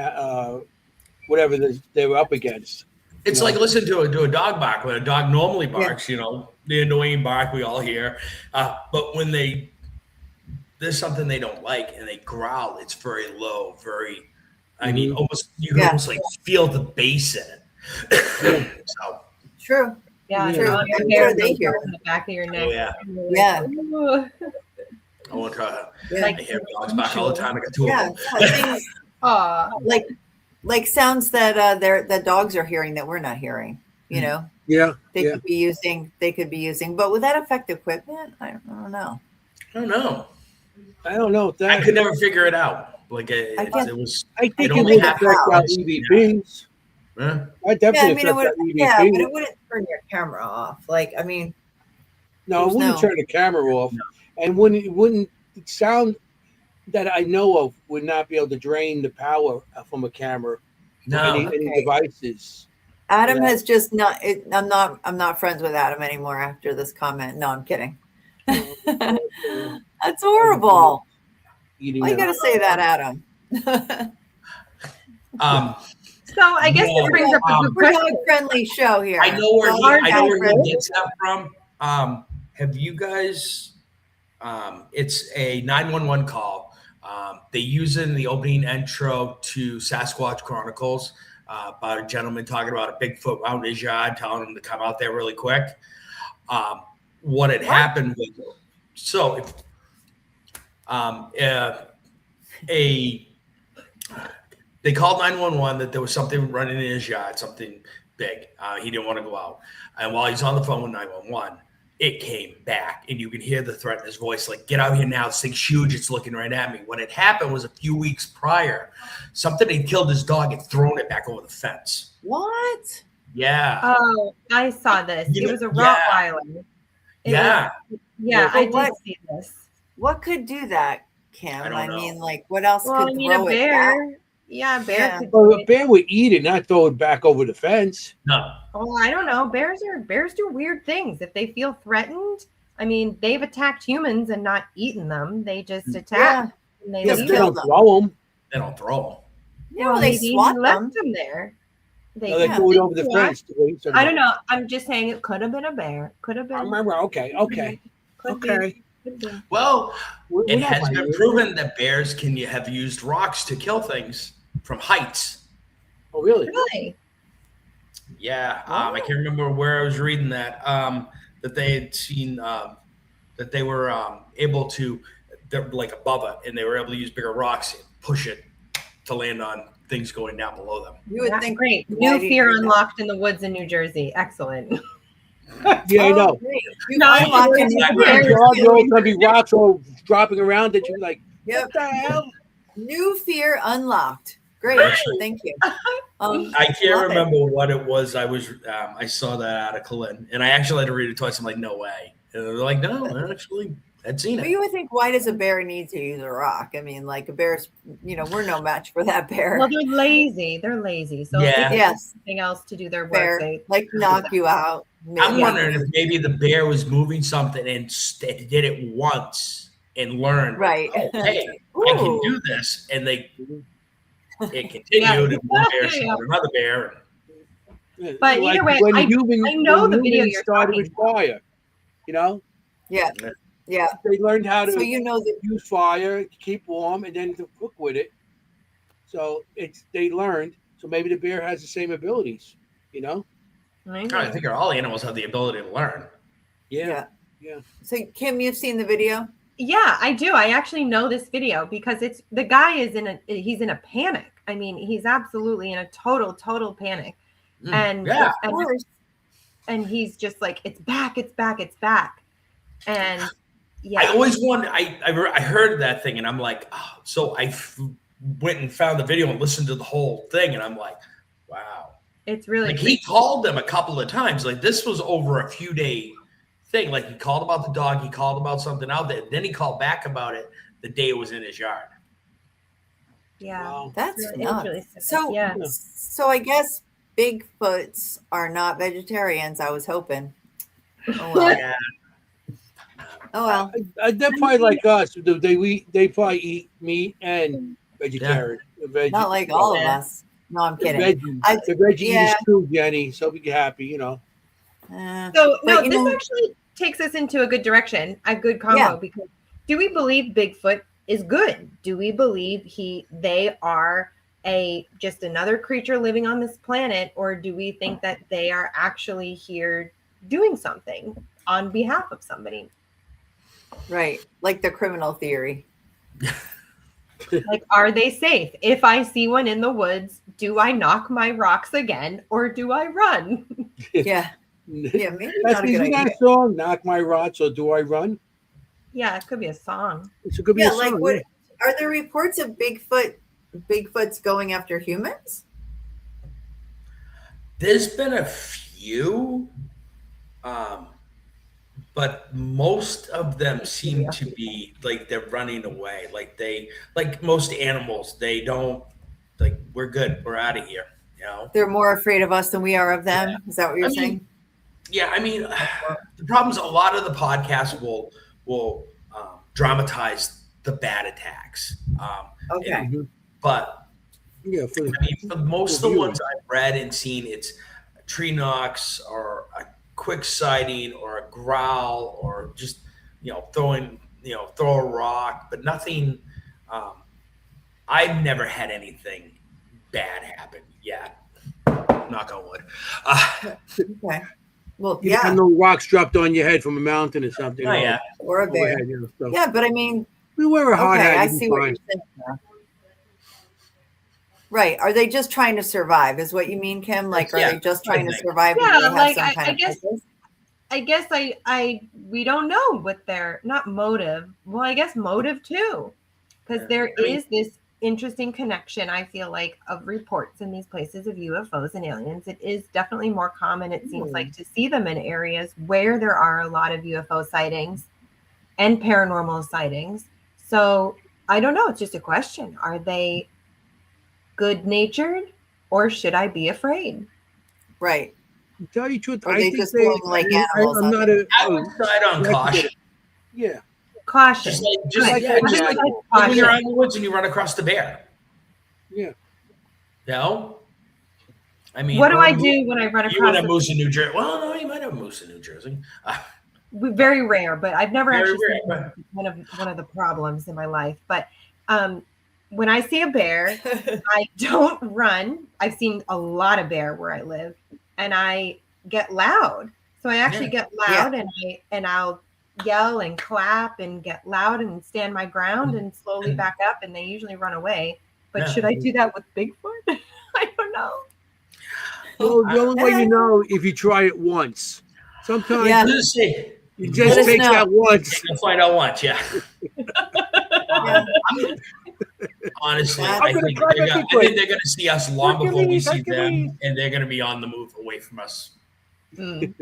whatever they were up against. It's like listening to a dog bark. When a dog normally barks, Yeah. the annoying bark we all hear. But when there's something they don't like and they growl, it's very low, very. I mean, almost you can almost like feel the bass in it. So True. Yeah, True. all your I'm hair sure they goes hear up in the back of your neck. Oh, yeah. Yeah. Ooh. I want to. Yeah. I hear dogs bark all the time. I got two Yeah. of them. Things Aw. like sounds that that dogs are hearing that we're not hearing. Yeah. They could be using, but would that affect equipment? I don't know. I don't know. I don't know if that. I could never figure it out. Like it was. I think it it only would affect our happens. EVPs. Huh? I definitely it affect would. our EVP. Yeah, but it wouldn't turn your camera off. Like, I mean, No, it wouldn't turn the camera off, and wouldn't sound that I know of would not be able to drain the power from a camera. No. Any devices. Adam has just not. I'm not friends with Adam anymore after this comment. No, I'm kidding. That's horrible. Why you gotta say that, Adam? So I guess this brings up a good We're question. a friendly show here. I know where Dog he gets that from. Have you guys? It's a 911 call. They use it in the opening intro to Sasquatch Chronicles about a gentleman talking about a Bigfoot out in his yard, telling him to come out there really quick. What had happened was they called 911 that there was something running in his yard, something big. He didn't want to go out. And while he's on the phone with 911, it came back, and you can hear the threat in his voice, like, get out here now. This thing's huge. It's looking right at me. What had happened was a few weeks prior, something had killed his dog and thrown it back over the fence. What? Yeah. Oh, I saw this. It was a Rottweiler. Yeah. I did see this. What could do that, Kim? I don't know. mean, like, what else Well, could I mean, throw a it bear. back? Yeah, a bear could Well, a bear would eat it, not throw it back over the fence. No. Oh, I don't know. Bears do weird things. If they feel threatened, I mean, they've attacked humans and not eaten them. They just attack. And they Just leave They kill them. don't throw them. They don't throw them. Yeah, well, they maybe he swat left them. them there. They Throw it over the fence. I don't know. I'm just saying it could have been a bear. Could have been. I remember. Okay. Could be. Okay. Could be. Well, We're it not has by been you. proven that bears can have used rocks to kill things from heights. Oh, really? Really? Yeah, I can't remember where I was reading that that they had seen that they were able to, they're like above it, and they were able to use bigger rocks and push it to land on things going down below them. You would That's think great. why New do you fear do that? unlocked in the woods in New Jersey. Excellent. Yeah, I know. Great. You No, unlocked a it's new like fear. There are gonna be rocks all dropping around that you're like, Yep. what the hell? New fear unlocked. Great. Thank you. I can't Love it. remember what it was. I saw that article and I actually had to read it twice. I'm like, no way. And they're like, no, I actually had seen But it. you would think, why does a bear need to use a rock? I mean, like a bear's, we're no match for that bear. Well, they're lazy. They're lazy. So Yeah. if they have Yes. something else to do their work, Bear, they like knock you out. I'm Maybe. wondering if maybe the bear was moving something and did it once and learned, Right. oh, hey, I can Ooh. do this. And it continued, and one bear shot another bear. But either way, when I when know the video humans you're started talking with fire. Yeah. Yeah. They learned how to So that use fire, keep warm, and then to cook with it. So they learned. So maybe the bear has the same abilities. I think all animals have the ability to learn. Yeah. So Kim, you've seen the video? Yeah, I do. I actually know this video because it's the guy he's in a panic. I mean, he's absolutely in a total panic. And yeah. Of course. and he's just like, it's back. And yeah. I always wondered, I heard that thing and I'm like, oh, so I went and found the video and listened to the whole thing and I'm like, wow. It's really like he called them a couple of times. Like this was over a few day thing. Like he called about the dog, he called about something out there. Then he called back about it the day it was in his yard. Yeah. Wow. That's It's nuts. really So yeah. So I guess Bigfoots are not vegetarians. I was hoping. Oh well. Yeah. Oh well. They're probably like us. They probably eat meat and vegetarian. Not like all of Yeah. us. No, I'm The kidding. veggie yeah. eaters too, Jenny. So be happy, So But, no, you this know- actually takes us into a good direction, a good combo. Yeah. Because do we believe Bigfoot is good? Do we believe they are just another creature living on this planet, or do we think that they are actually here doing something on behalf of somebody? Right. Like the criminal theory. Like, are they safe? If I see one in the woods, do I knock my rocks again, or do I run? Yeah. Yeah, maybe That's not a good idea. that song, "Knock My Rocks" or "Do I Run"? Yeah, it could be a song. It could be Yeah, a song. like what are there reports of Bigfoot's going after humans? There's been a few, but most of them seem to be like they're running away. Like most animals, they don't like. We're good. We're out of here. You know. They're more afraid of us than we are of them. Yeah. Is that what you're saying? Yeah, I mean, the problem is a lot of the podcasts will dramatize the bad attacks. Okay. But Yeah, I mean, for most of the ones I've read and seen, it's a tree knocks or a quick sighting or a growl or just throw a rock, but nothing. I've never had anything bad happen yet. Knock on wood. Okay. Well, You yeah. have no rocks dropped on your head from a mountain or something. Oh, yeah. Or a bear. So Yeah, but I mean, we wear a hard okay, hat. I you'll be see what fine. you're saying now. Right. Are they just trying to survive? Is what you mean, Kim? Like, are Yeah, they just trying to I think. survive? Yeah, and they have like, some I kind of guess- purpose? I guess we don't know what their not motive. Well, I guess motive too, because Yeah. there I mean- is this interesting connection. I feel like of reports in these places of UFOs and aliens. It is definitely more common. It seems like to see them in areas where there are a lot of UFO sightings and paranormal sightings. So I don't know. It's just a question. Are they good-natured, or should I be afraid? Right. To tell you the truth, Or I they think just going like animals I'm on not it. I would side on caution. Yeah. Caution. Just like Good. that, I yeah. like when you're caution. out in the woods and you run across the bear. Yeah. I mean, What do I do when I run You would across have a moose in New Jersey. Well, no, you might have moose in New Jersey. very rare, but I've never Very actually rare, seen one of the problems in my life. But when I see a bear, I don't run. I've seen a lot of bear where I live, and I get loud. So I actually get loud, and I'll yell and clap and get loud and stand my ground and slowly back up, and they usually run away. But Yeah. should I do that with Bigfoot? I don't know. Well, the only way you know if you try it once. Sometimes Yeah. Let's see. it Let just us takes know. that once. You'll find out once, yeah. Yeah. Honestly, I'm I gonna think try they're my gonna, Bigfoot. I think they're going to see us long before we see them, Hercules. and they're going to be on the move away from us. Mm.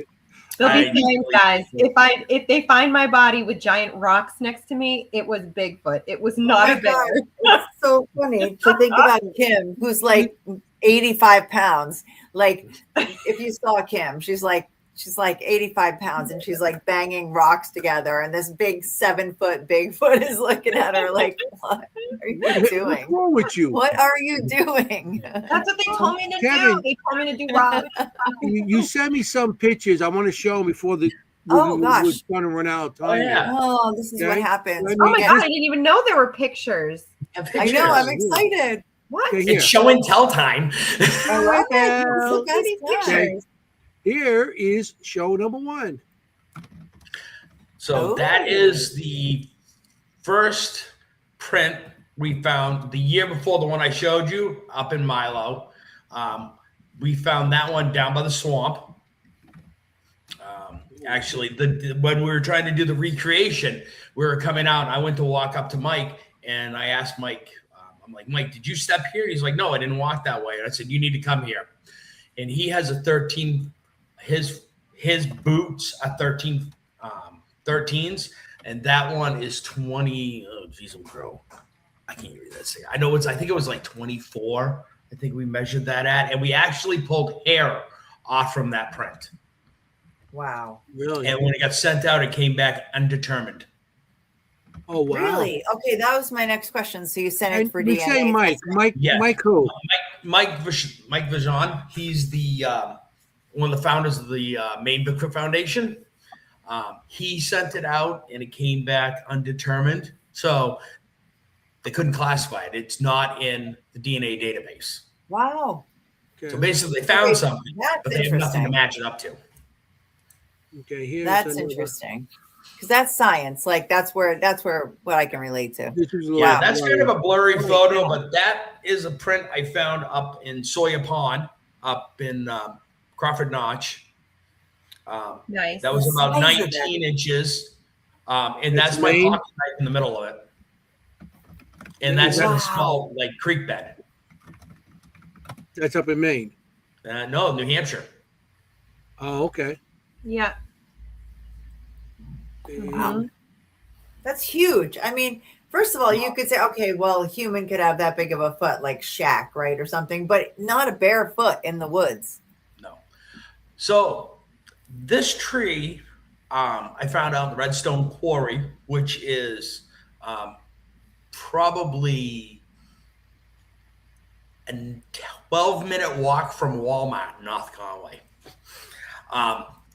They'll I be saying, really guys, think if they find my body with giant rocks next to me, it was Bigfoot. It was not Oh a my bear. God. It's so funny to think about Kim, who's like 85 pounds. Like, if you saw Kim, she's like 85 pounds, and she's like banging rocks together, and this big 7-foot Bigfoot is looking at her like, what are you What's doing? wrong with you? What are you doing? That's what they told me to Kevin. do. They told me to do rocks. You send me some pictures. I want to show them before Oh, gosh. we're going to run out of time. yeah. Oh, this is what Okay. happens. Let Oh me my get- god, I didn't even know there were pictures. I know, I'm excited. What? Okay, here. It's show and tell time. I love it. Well, It's the These best time. pictures. Here is show number 1. So Oh. that is the first print we found the year before the one I showed you up in Milo. We found that one down by the swamp. Actually, when we were trying to do the recreation, we were coming out, and I went to walk up to Mike, and I asked Mike, I'm like, Mike, did you step here? He's like, no, I didn't walk that way. And I said, you need to come here. And he has a 13, his boots are 13s, and that one is 20. Oh, geez, I'm grow. I can't read that. I know I think it was like 24 I think we measured that at, and we actually pulled hair off from that print. Wow. Really? And when it got sent out, it came back undetermined. Oh wow. Really? Okay, that was my next question. So you sent it And for we DNA. say Mike. Yeah. Mike who? Mike Vajon. He's the one of the founders of the Maine Bigfoot Foundation. He sent it out, and it came back undetermined. So they couldn't classify it. It's not in the DNA database. Wow. Okay. So basically, they found something, That's but they have nothing to interesting. match it up to. Okay, here's That's another- interesting. Because that's science. Like that's where what I can relate to. This is Yeah, Wow. that's kind of a blurry photo, but that is a print I found up in Sawyer Pond, up in Crawford Notch. Nice. That was about Size of 19 inches, and It's that's my Maine? pocket knife in the middle of it. And that's in Wow. a small, like, creek bed. That's up in Maine. No, New Hampshire. Oh, okay. Yeah. Wow. That's huge. I mean, first of all, you could say, okay, well, a human could have that big of a foot, like Shaq, right, or something, but not a bare foot in the woods. No. So this tree, I found out in the Redstone Quarry, which is probably a 12-minute walk from Walmart in North Conway.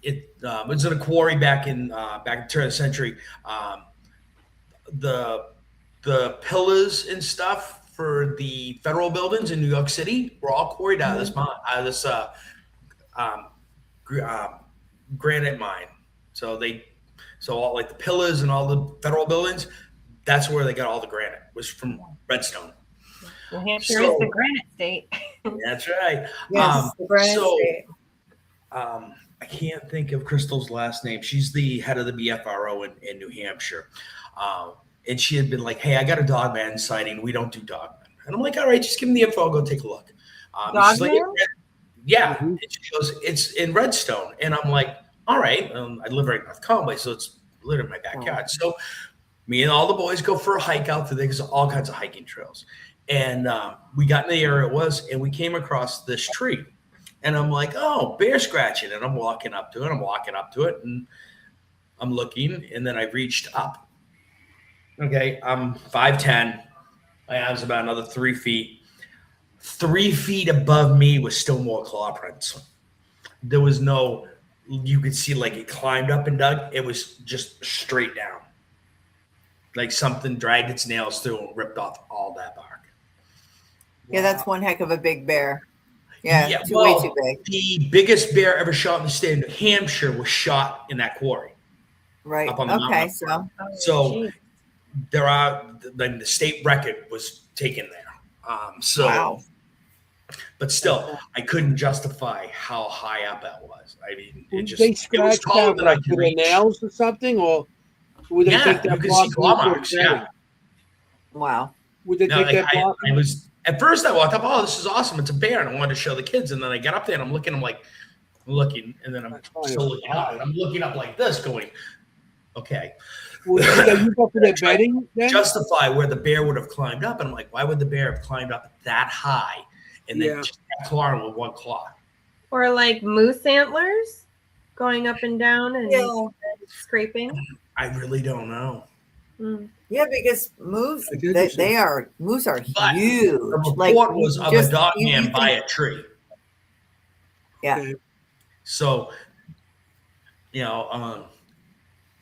It was in a quarry back in the turn of the century. The pillars and stuff for the federal buildings in New York City were all quarried out of this granite mine. So all like the pillars and all the federal buildings, that's where they got all the granite, was from Redstone. New Hampshire is the granite state. That's right. Yes, the granite state. I can't think of Crystal's last name. She's the head of the BFRO in New Hampshire. And she had been like, hey, I got a dogman sighting. We don't do dogmen. And I'm like, all right, just give me the info. I'll go take a look. She's like, yeah. Mhm. And she goes, it's in Redstone. And I'm like, all right. I live right in North Conway, so it's literally in my backyard. So me and all the boys go for a hike out there. There's all kinds of hiking trails. And we got in the area it was, and we came across this tree. And I'm like, oh, bear scratching. And I'm walking up to it. And I'm looking. And then I reached up. Okay, I'm 5'10". My arm's about another 3 feet. 3 feet above me was still more claw prints. There was no, you could see like it climbed up and dug. It was just straight down. Like something dragged its nails through and ripped off all that bark. Yeah, that's one heck of a big bear. Yeah, well, way too big. The biggest bear ever shot in the state of New Hampshire was shot in that quarry. Right. Up on the Okay, mountain. so So geez. there are, the state record was taken there. wow. But still, I couldn't justify how high up that was. I mean, it Would they was scratch taller that than I like could with their reach. nails or something, or would they Yeah, take you that could block? see claw into marks. bedding? Yeah. Wow. Would they No, take like, that block? I was at first I walked up, oh, this is awesome. It's a bear, and I wanted to show the kids. And then I got up there and I'm looking, and then I'm That's probably still looking up. And I'm looking up like this, going, okay. Would you go for their bedding then? Justify where the bear would have climbed up. And I'm like, why would the bear have climbed up that high and then just clawing with one claw? Or like moose antlers going up and down and scraping. I really don't know. Mm. Yeah, because moose I did this. moose are But huge. The report Like was of just- a dog you man think- by a tree. Yeah. Okay. So,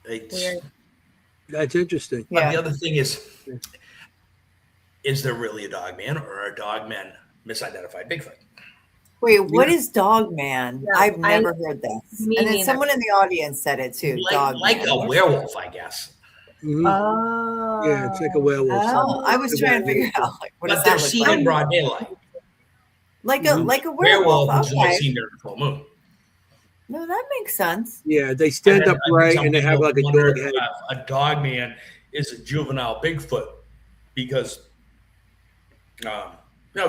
it's, Weird. That's interesting. but Yeah. the other thing is there really a dog man, or are dog men misidentified Bigfoot? Wait, what is dog man? Yeah, I've never heard this. Me And then neither. someone in the audience said it too. Dog Like man. a werewolf, I guess. Mhm. Oh. Yeah, it's like a werewolf. Oh, I was trying to figure out like, what But does they're that look seen like? in broad daylight. Like a Mhm. like a werewolf. Werewolf is only Okay. seen during the full moon. No, that makes sense. Yeah, they stand then upright some and they have people like a wonder dog if head. A dog man is a juvenile Bigfoot because,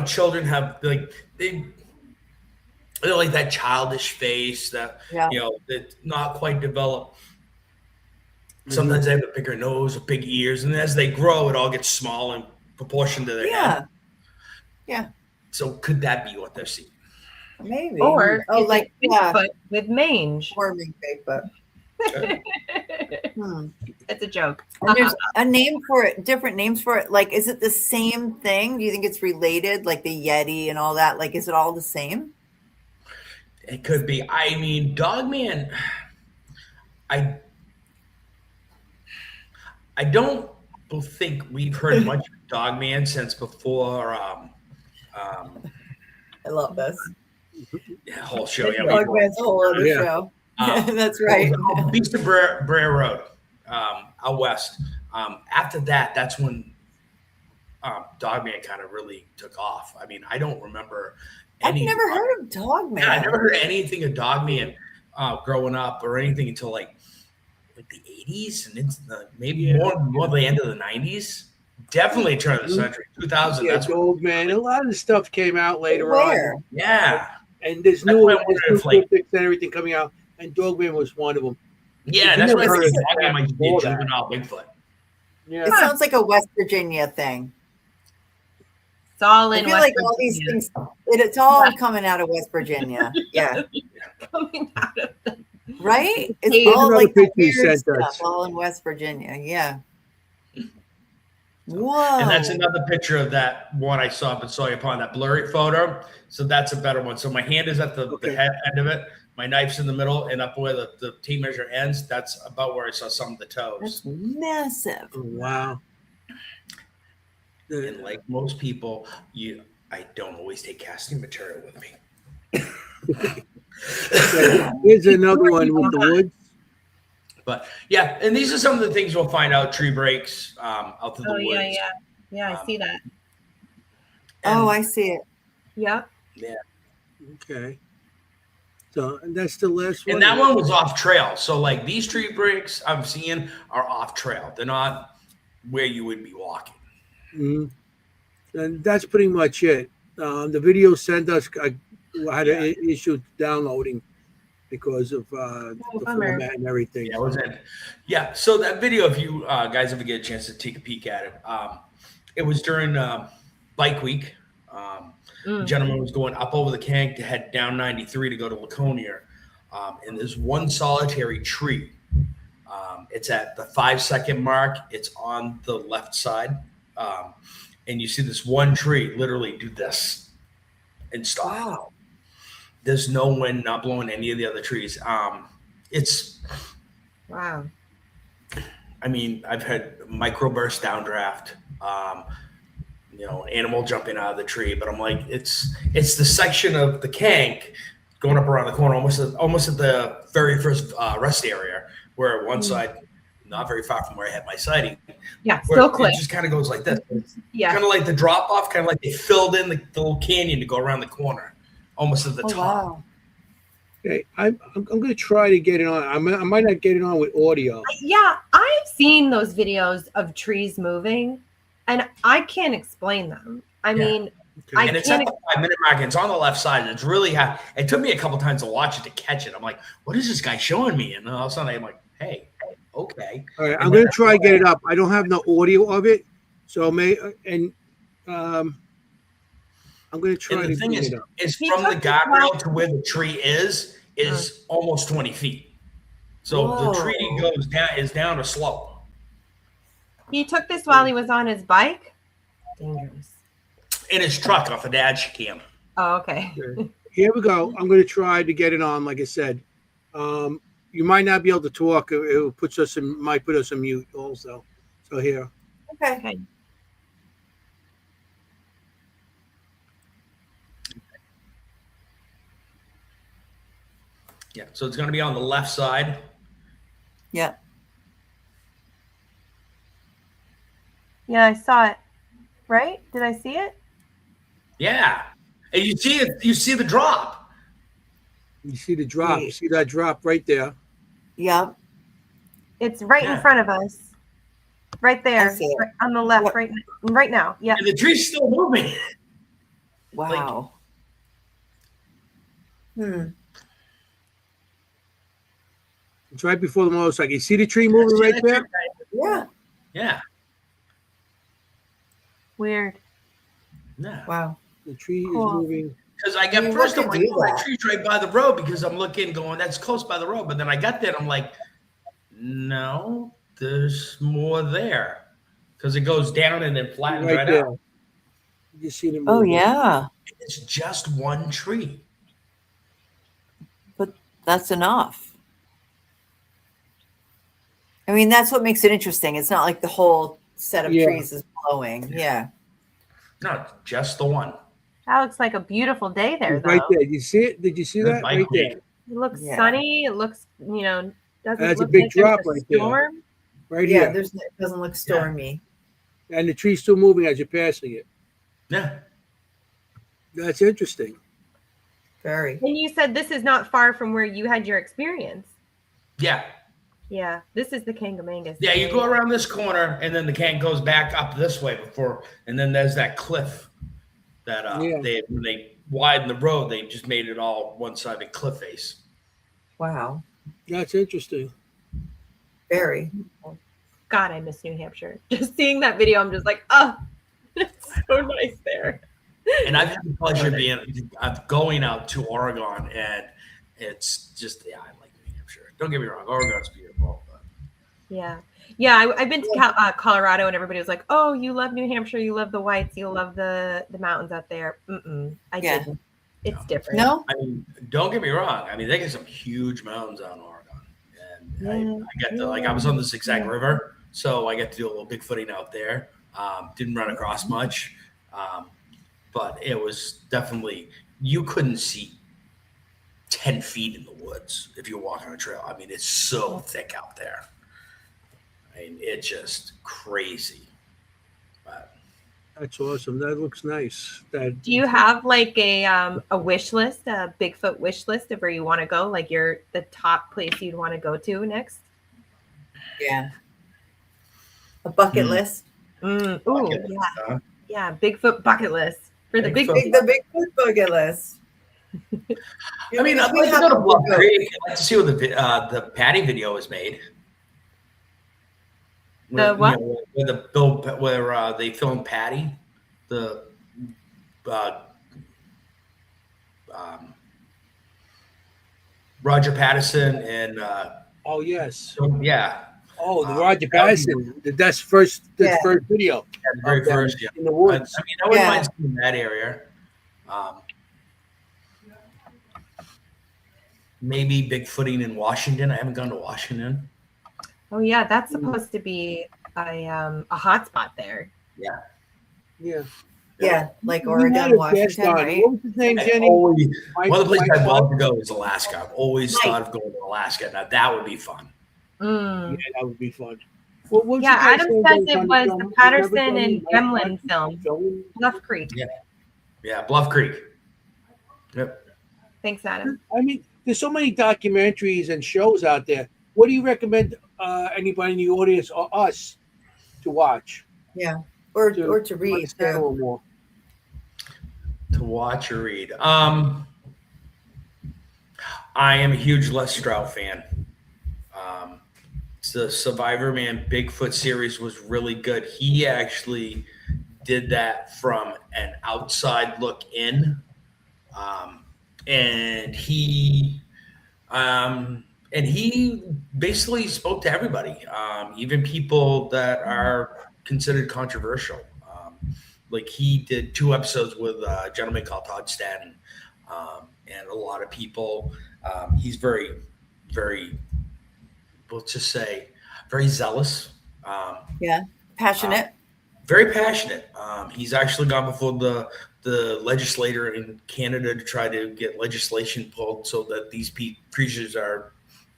children have they're like that childish face that Yeah. that's not quite developed. Sometimes they have a bigger nose, or big ears, and as they grow, it all gets small in proportion to their head. Yeah. So could that be what they're seeing? Maybe. Or oh, is like it Bigfoot with mange? warming Bigfoot. It's a joke. And there's a name for it, different names for it. Like, is it the same thing? Do you think it's related, like the Yeti and all that? Like, is it all the same? It could be. I mean, Dogman, I don't think we've heard much of Dogman since before. I love this. Yeah, whole show. Yeah, Dogman's a whole other Yeah. show. That's right. Beast of Brer Road, out west. After that, that's when Dogman kind of really took off. I mean, I don't remember. I've never heard of Dogman. Yeah, I never heard anything of Dogman growing up or anything until like the 80s and into maybe more the end of the 90s. Definitely turn of the century, 2000. Yeah, That's Dogman. A lot of the stuff came out later on. Yeah. And there's That's new why I wondered if, like, and everything coming out, and Dogman was one of them. Yeah, You that's never why I heard heard of Dogman might be a before that. juvenile Bigfoot. Yeah. It sounds like a West Virginia thing. It's all I in feel West like all these Virginia. things, it's all coming out of West Virginia. Yeah. Coming out of the Right? Here's It's all another like the picture you weird sent us. stuff, all in West Virginia. Yeah. Whoa. And that's another picture of that one I saw up in Sawyer Pond, that blurry photo. So that's a better one. So my hand is at the head end of it. My knife's in the middle, and up where the tape measure ends, that's about where I saw some of the toes. That's massive. Oh, wow. And like most people, I don't always take casting material with me. Here's another one with the woods. But yeah, and these are some of the things we'll find out. Tree breaks out through the woods. Yeah, I see that. Oh, I see it. Yep. Yeah. Okay. So and that's the last one. And that one was off trail. So like these tree breaks I'm seeing are off trail. They're not where you would be walking. Mm-hmm. And that's pretty much it. The video sent us. I had an issue downloading because of the format and everything. Yeah, it was in. Yeah. So that video, if you guys ever get a chance to take a peek at it, it was during Bike Week. The gentleman was going up over the Kank to head down 93 to go to Laconia. And there's one solitary tree. It's at the 5-second mark. It's on the left side. And you see this one tree literally do this and stop. Wow. There's no wind, not blowing any of the other trees. It's Wow. I mean, I've had microburst downdraft, animal jumping out of the tree, but I'm like, it's the section of the Kank going up around the corner, almost at the very first rest area, where one side, not very far from where I had my sighting. Yeah, still clear. It just kind of goes like this. Yeah. Kind of like the drop off, kind of like they filled in the little canyon to go around the corner, almost at the top. Wow. Okay, I'm going to try to get it on. I might not get it on with audio. Yeah, I've seen those videos of trees moving, and I can't explain them. I mean, Okay. And it's at the 5-minute mark. And it's on the left side. And it's really it took me a couple times to watch it to catch it. I'm like, what is this guy showing me? And all of a sudden I'm like, hey, okay. All right, I'm going to try to get it up. I don't have no audio of it, so I'm going to try And to the thing get is, it up. from the guardrail to where the tree is almost 20 feet. So Whoa. the tree is down a slope. he took this while he was on his bike. Dangerous. In his truck off a dash cam. Oh, okay. Here we go. I'm going to try to get it on. Like I said, you might not be able to talk. It might put us on mute also. So here. Okay. Yeah. So it's going to be on the left side. Yeah. Yeah, I saw it. Right? Did I see it? Yeah. And you see it. You see the drop. You see the drop. You see that drop right there. Yeah. It's right in front of us. Right there. I see it. Right on the left, What? right now. Yeah. And the tree's still moving. Wow. It's right before the motorcycle. You see the tree moving right there? Yeah. Yeah. Weird. Yeah. Wow. The tree is Cool. moving. Because I got I mean, first, what I'm could like, do oh, that that? tree's right by the road because I'm looking, going, that's close by the road. But then I got there, and I'm like, no, there's more there because it goes down and then flattens Right right there. out. You just see it Oh moving. yeah, It's just one tree. but that's enough. I mean, that's what makes it interesting. It's not like the whole set of Yeah. trees is blowing. Yeah. No, just the one. That looks like a beautiful day there, It's though. right there. Did you see it? Did you see that? Might Right be. there. It looks Yeah. sunny. It looks, doesn't That's a look big like there's drop a right there. storm. Right Yeah, here. it doesn't look stormy. And the tree's still moving as you're passing it. Yeah. That's interesting. Very. And you said this is not far from where you had your experience. Yeah. Yeah, this is the Kangamangas. Yeah, you go around this corner, and then the can goes back up this way before, and then there's that cliff that Yeah. when they widened the road, they just made it all one-sided cliff face. Wow. That's interesting. Very. God, I miss New Hampshire. Just seeing that video, I'm just like, oh, it's so nice there. And I've had the pleasure of going out to Oregon, and it's just, I like New Hampshire. Don't get me wrong, Oregon's beautiful. But. Yeah. I've been to Colorado, and everybody was like, oh, you love New Hampshire. You love the whites. You love the mountains out there. I didn't. It's different. No? I mean, don't get me wrong. I mean, they get some huge mountains out in Oregon. And I get to, I was on the Zigzag River, so I get to do a little Bigfooting out there. Didn't run across much. But it was definitely, you couldn't see 10 feet in the woods if you walk on a trail. I mean, it's so thick out there. I mean, it's just crazy. But That's awesome. That looks nice. Do you have like a wish list, a Bigfoot wish list of where you want to go? Like the top place you'd want to go to next? Yeah. A bucket list. Ooh, bucket yeah. list, huh? Yeah, Bigfoot bucket list for the Bigfoot. big. The Bigfoot bucket list. I mean, I'd like to go to Bluff Creek. I'd like to see what the Patty video is made. The what? Where they filmed Patty, the Roger Patterson and Oh yes. yeah, Oh, the Roger Patterson. That's first video. the very first. Yeah. In the I woods. mean, I wouldn't mind seeing that area. Maybe Bigfooting in Washington. I haven't gone to Washington. Oh yeah, that's supposed to be a hot spot there. Yeah. Yeah. Yeah, like We had Oregon, a Washington, guest on. right? What was his name, Jenny? One of the places Mike I'd Clark? love to go is Alaska. I've always Mike. thought of going to Alaska. Now that would be fun. Mm. Yeah, that would be fun. What was Yeah, the guy's Adam name says that it on was film? the You Patterson never told me? and Mike Gremlin Clark film. Bluff Creek. Yeah, Bluff Creek. Yep. Thanks, Adam. I mean, there's so many documentaries and shows out there. What do you recommend anybody in the audience or us to watch? Yeah. Or to read understand a too. little more? To watch or read. I am a huge Les Stroud fan. The Survivor Man Bigfoot series was really good. He actually did that from an outside look in, and he basically spoke to everybody, even people that are considered controversial. Like he did 2 episodes with a gentleman called Todd Stanton, and a lot of people. He's very, very, let's just say, very zealous. Yeah. Passionate. Very passionate. He's actually gone before the legislator in Canada to try to get legislation pulled so that these creatures are,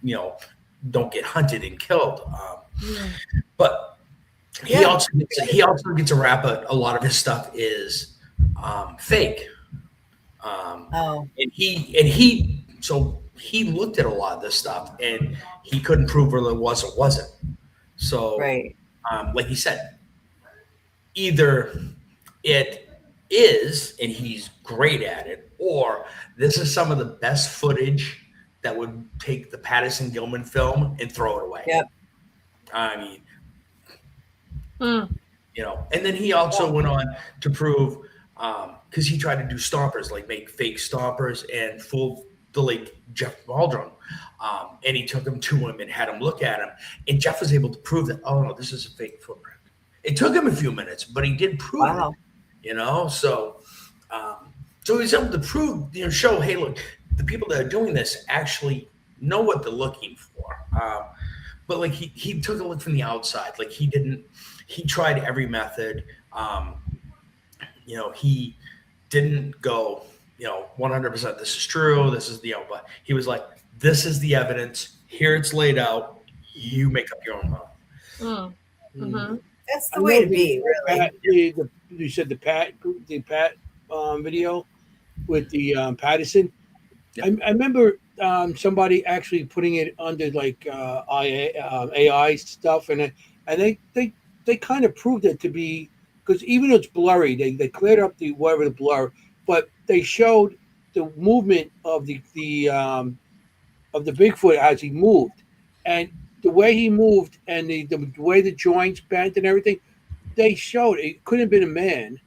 don't get hunted and killed. But he also gets a rap. A lot of his stuff is fake. And he looked at a lot of this stuff and he couldn't prove whether it was or wasn't. So, Right. Like he said, either it is and he's great at it, or this is some of the best footage that would take the Patterson Gilman film and throw it away. Yep. I mean, and then he also went on to prove because he tried to do stompers, like make fake stompers and fool the late Jeff Waldron. And he took him to him and had him look at him. And Jeff was able to prove that, oh, no, this is a fake footprint. It took him a few minutes, but he did prove it, you know? So he was able to prove, show, hey, look, the people that are doing this actually know what they're looking for. But like he took a look from the outside. Like he tried every method. He didn't go, 100% this is true. This is but he was like, this is the evidence. Here it's laid out. You make up your own mind. Mm-hmm. That's the way to be, really. You said the Pat video with the Patterson. Yeah. I remember somebody actually putting it under like AI stuff, and they kind of proved it to be, because even though it's blurry, they cleared up the blur, but they showed the movement of the Bigfoot as he moved, and the way he moved and the way the joints bent and everything. They showed it couldn't have been a man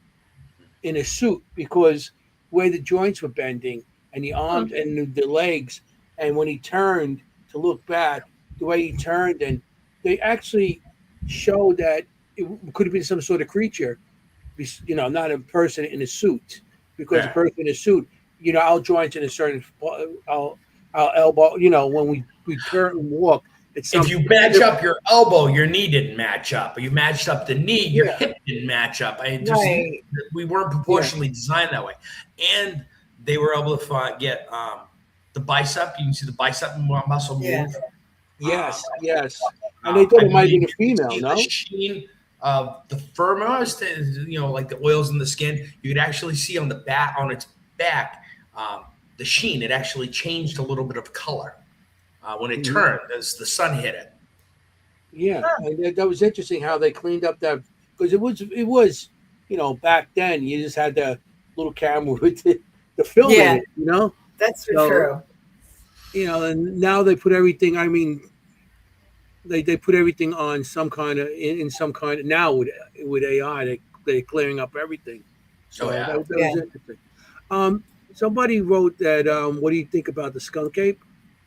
in a suit, because where the joints were bending and the arms and the legs, and when he turned to look back, the way he turned, and they actually showed that it could have been some sort of creature, not a person in a suit, because a person in a suit, our joints in a certain, our elbow, when we turn and walk. If you match up your elbow, your knee didn't match up. Or you matched up the knee, your hip didn't match up. We weren't proportionally designed that way. And they were able to get the bicep. You can see the bicep muscle move. Yes. And they thought it might have been a female, no? The sheen of the fur, like the oils in the skin, you could actually see on its back, the sheen. It actually changed a little bit of color. When it turned as the sun hit it. Yeah, and that was interesting how they cleaned up that, because it was back then you just had the little camera with the film in it, That's true. And now they put everything. I mean, they put everything on some kind of in some kind of, now with AI they're clearing up everything. So that was interesting. Somebody wrote that. What do you think about the skunk ape?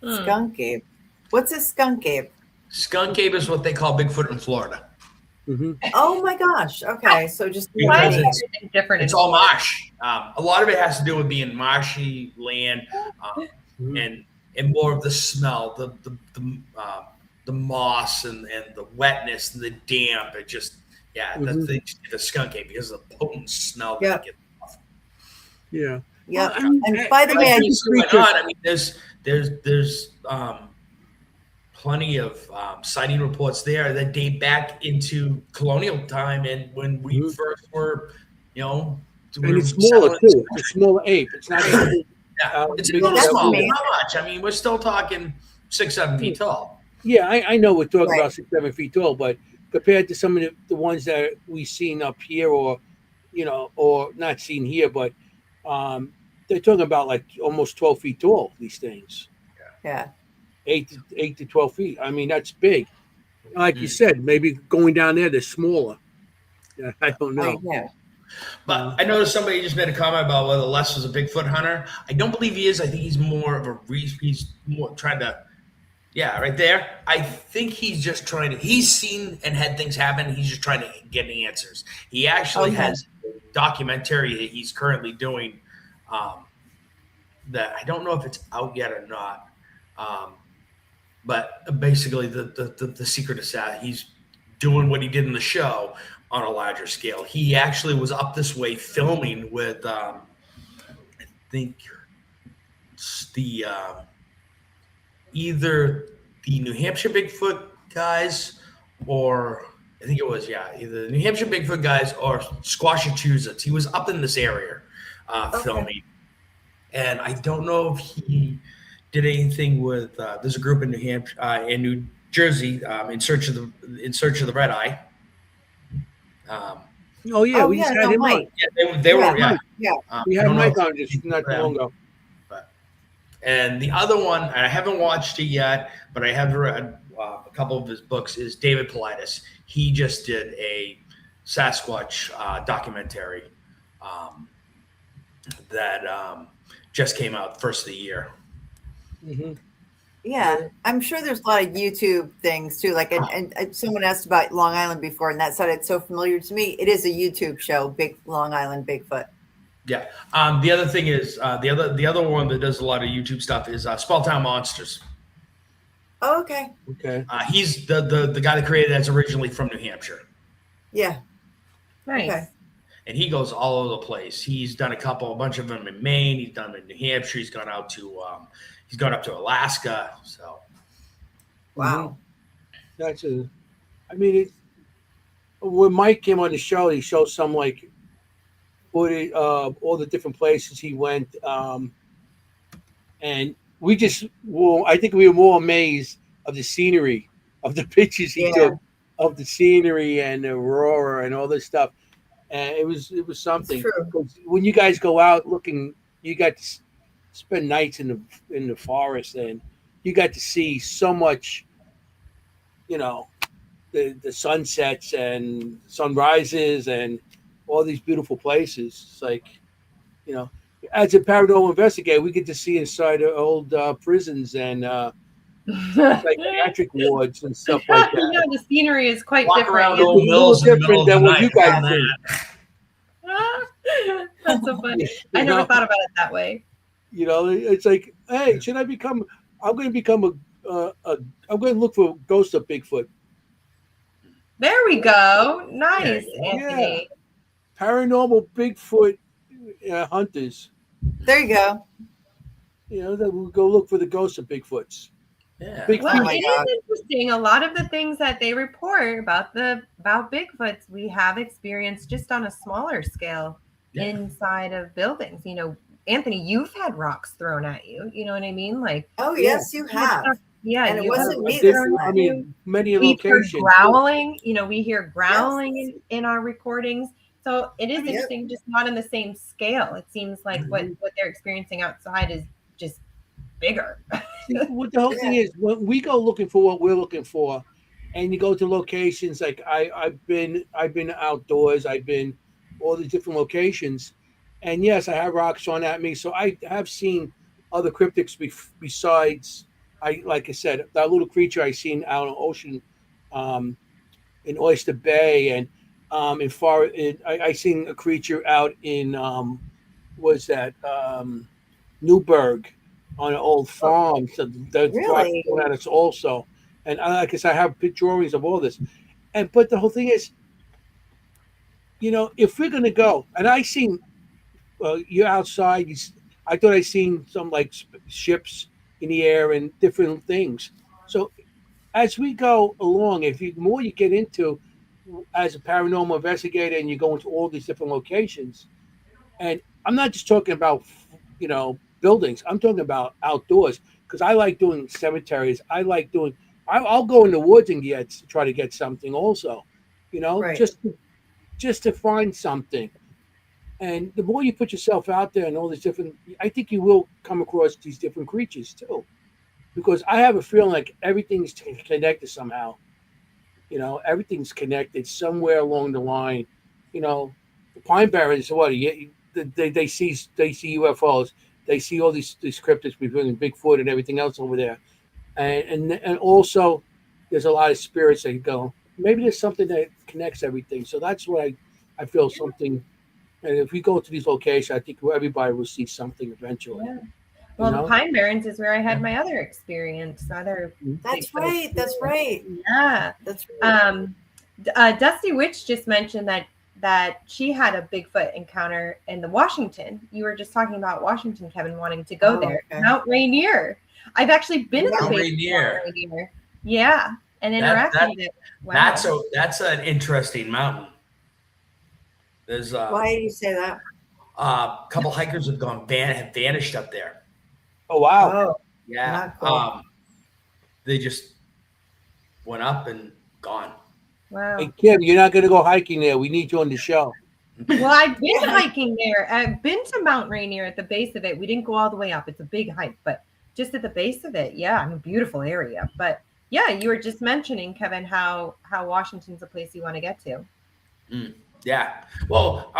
Skunk ape. What's a skunk ape? Skunk ape is what they call Bigfoot in Florida. Mm-hmm. Oh my gosh. Okay, so just because it's different. It's all marsh. A lot of it has to do with being marshy land, and more of the smell, the moss and the wetness and the damp. It just that's the skunk ape, because of the potent smell that it gets off. Yeah. Yeah. And by the way, there's plenty of sighting reports there that date back into colonial time, and when we first were, and it's smaller too. It's a smaller ape. It's not. It's a little small. Not much. I mean, we're still talking 6-7 feet tall. Yeah, I know we're talking about 6-7 feet tall, but compared to some of the ones that we've seen up here, or not seen here, but they're talking about like almost 12 feet tall. These things. Yeah. 8 to 12 feet. I mean, that's big. Like you said, maybe going down there, they're smaller. Yeah, I don't know. But I noticed somebody just made a comment about whether Les was a Bigfoot hunter. I don't believe he is. I think he's more of he's more trying to, right there. I think he's just trying to, he's seen and had things happen. He's just trying to get answers. He actually has a documentary that he's currently doing that I don't know if it's out yet or not. But basically the secret is that he's doing what he did in the show on a larger scale. He actually was up this way filming with, I think the, either the New Hampshire Bigfoot guys, or I think it was, either the New Hampshire Bigfoot guys or Squashatusetts. He was up in this area filming. And I don't know if he did anything with, there's a group in New Hampshire, in New Jersey, in search of the red eye. We just had him on. Yeah, they were. We had Mike on just not too long ago. And the other one, and I haven't watched it yet, but I have read a couple of his books, is David Paulides. He just did a Sasquatch documentary that just came out first of the year. Mm-hmm. Yeah, I'm sure there's a lot of YouTube things too. Like, and someone asked about Long Island before, and that sounded so familiar to me. It is a YouTube show, Big Long Island Bigfoot. Yeah. The other thing is the other one that does a lot of YouTube stuff is Small Town Monsters. Oh, okay. Okay. He's the guy that created that's originally from New Hampshire. Yeah. Nice. Okay. And he goes all over the place. He's done a bunch of them in Maine. He's done them in New Hampshire. He's gone out to he's gone up to Alaska. So Wow. That's I mean, when Mike came on the show, he showed some like footage, all the different places he went, and we just, well, I think we were more amazed of the scenery, of the pictures he took, of the scenery and the aurora and all this stuff, and it was something. When you guys go out looking, you got to spend nights in the forest, and you got to see so much, you know, the sunsets and sunrises and all these beautiful places. It's like, you know, as a paranormal investigator, we get to see inside the old prisons and psychiatric wards and stuff like that. Yeah, the scenery is quite walk different. around It's old a little mills in the middle different of the than what night. you guys do. That's so funny. I You never know? thought about it that way. You know, it's like, hey, should I become? I'm going to become I'm going to look for a ghost of Bigfoot. There we go. Nice, Yeah. Anthony. Paranormal Bigfoot hunters. There you go. You know, that we'll go look for the ghosts of Bigfoots. Yeah. Big Well, my it God. is interesting. A lot of the things that they report about Bigfoots, we have experienced just on a smaller scale inside of buildings. You know, Anthony, you've had rocks thrown at you. You know what I mean? Like, Oh, yes, you have. yeah, And it you wasn't have me thrown this at time. I mean, many We've heard locations. growling. You know, we hear growling in our recordings. So it is Yep. interesting, just not on the same scale. It seems like what they're experiencing outside is just bigger. What the whole thing is, when we go looking for what we're looking for, and you go to locations like I've been outdoors, I've been all these different locations, and yes, I have rocks thrown at me. So I have seen other cryptids besides, like I said, that little creature I seen out on the ocean, in Oyster Bay, and I seen a creature out in Newburgh on an old farm. So that's Really? at us also. And like I said, I have drawings of all this. But the whole thing is, you know, if we're gonna go, and I seen you're outside. I thought I seen some like ships in the air and different things. So as we go along, the more you get into as a paranormal investigator, and you go into all these different locations, and I'm not just talking about, you know, buildings. I'm talking about outdoors, because I like doing cemeteries. I'll go in the woods and try to get something also, you know, Right. just to find something. And the more you put yourself out there and all these different, I think you will come across these different creatures too, because I have a feeling like everything's connected somehow. You know, everything's connected somewhere along the line. You know, the Pine Barrens, they see UFOs. They see all these cryptids between Bigfoot and everything else over there, and also there's a lot of spirits that go. Maybe there's something that connects everything. So that's what I feel something. And if we go to these locations, I think everybody will see something eventually. Yeah. Well, You know? the Pine Barrens is where I had my other experience. That's right. That's right. Yeah. That's right. Dusty Witch just mentioned that she had a Bigfoot encounter in the Washington. You were just talking about Washington, Kevin, wanting to go there. Okay. Mount Rainier. I've actually been in the Mount base of Rainier. Mount Rainier. Yeah, and interacted with it. Wow. That's an interesting mountain. There's Why do you say that? a couple hikers have vanished up there. Oh wow! Oh, Yeah. Not cool. They just went up and gone. Wow. Hey Kim, you're not going to go hiking there. We need you on the show. Well, I've been hiking there. I've been to Mount Rainier at the base of it. We didn't go all the way up. It's a big hike, but just at the base of it, yeah, a beautiful area. But yeah, you were just mentioning, Kevin, how Washington's a place you want to get to. Yeah. Well,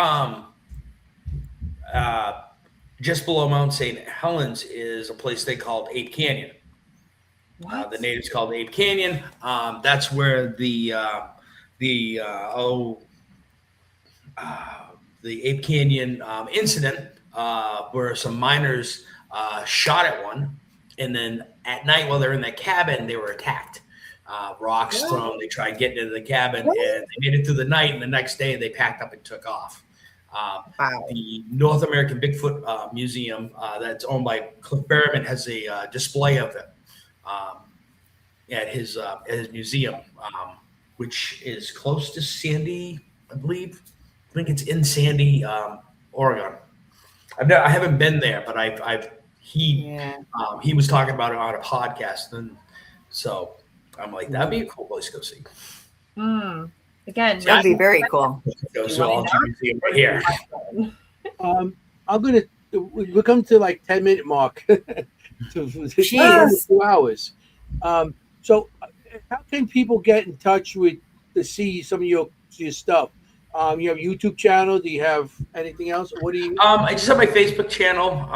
just below Mount St. Helens is a place they called Ape Canyon. What? The natives called Ape Canyon. That's where the Ape Canyon incident, where some miners shot at one, and then at night while they're in that cabin, they were attacked. Rocks thrown. They tried getting into the cabin, and they made it through the night. And the next day, they packed up and took off. Wow. The North American Bigfoot Museum, that's owned by Cliff Berryman, has a display of it at his museum, which is close to Sandy, I believe. I think it's in Sandy, Oregon. I haven't been there, but he was talking about it on a podcast, and so I'm like, that'd be a cool place to go see. Again, That'd be very cool. Museum right here. We're coming to like 10-minute mark. Jeez. 2 hours. So how can people get in touch to see some of your stuff? You have a YouTube channel. Do you have anything else? What do you? I just have my Facebook channel,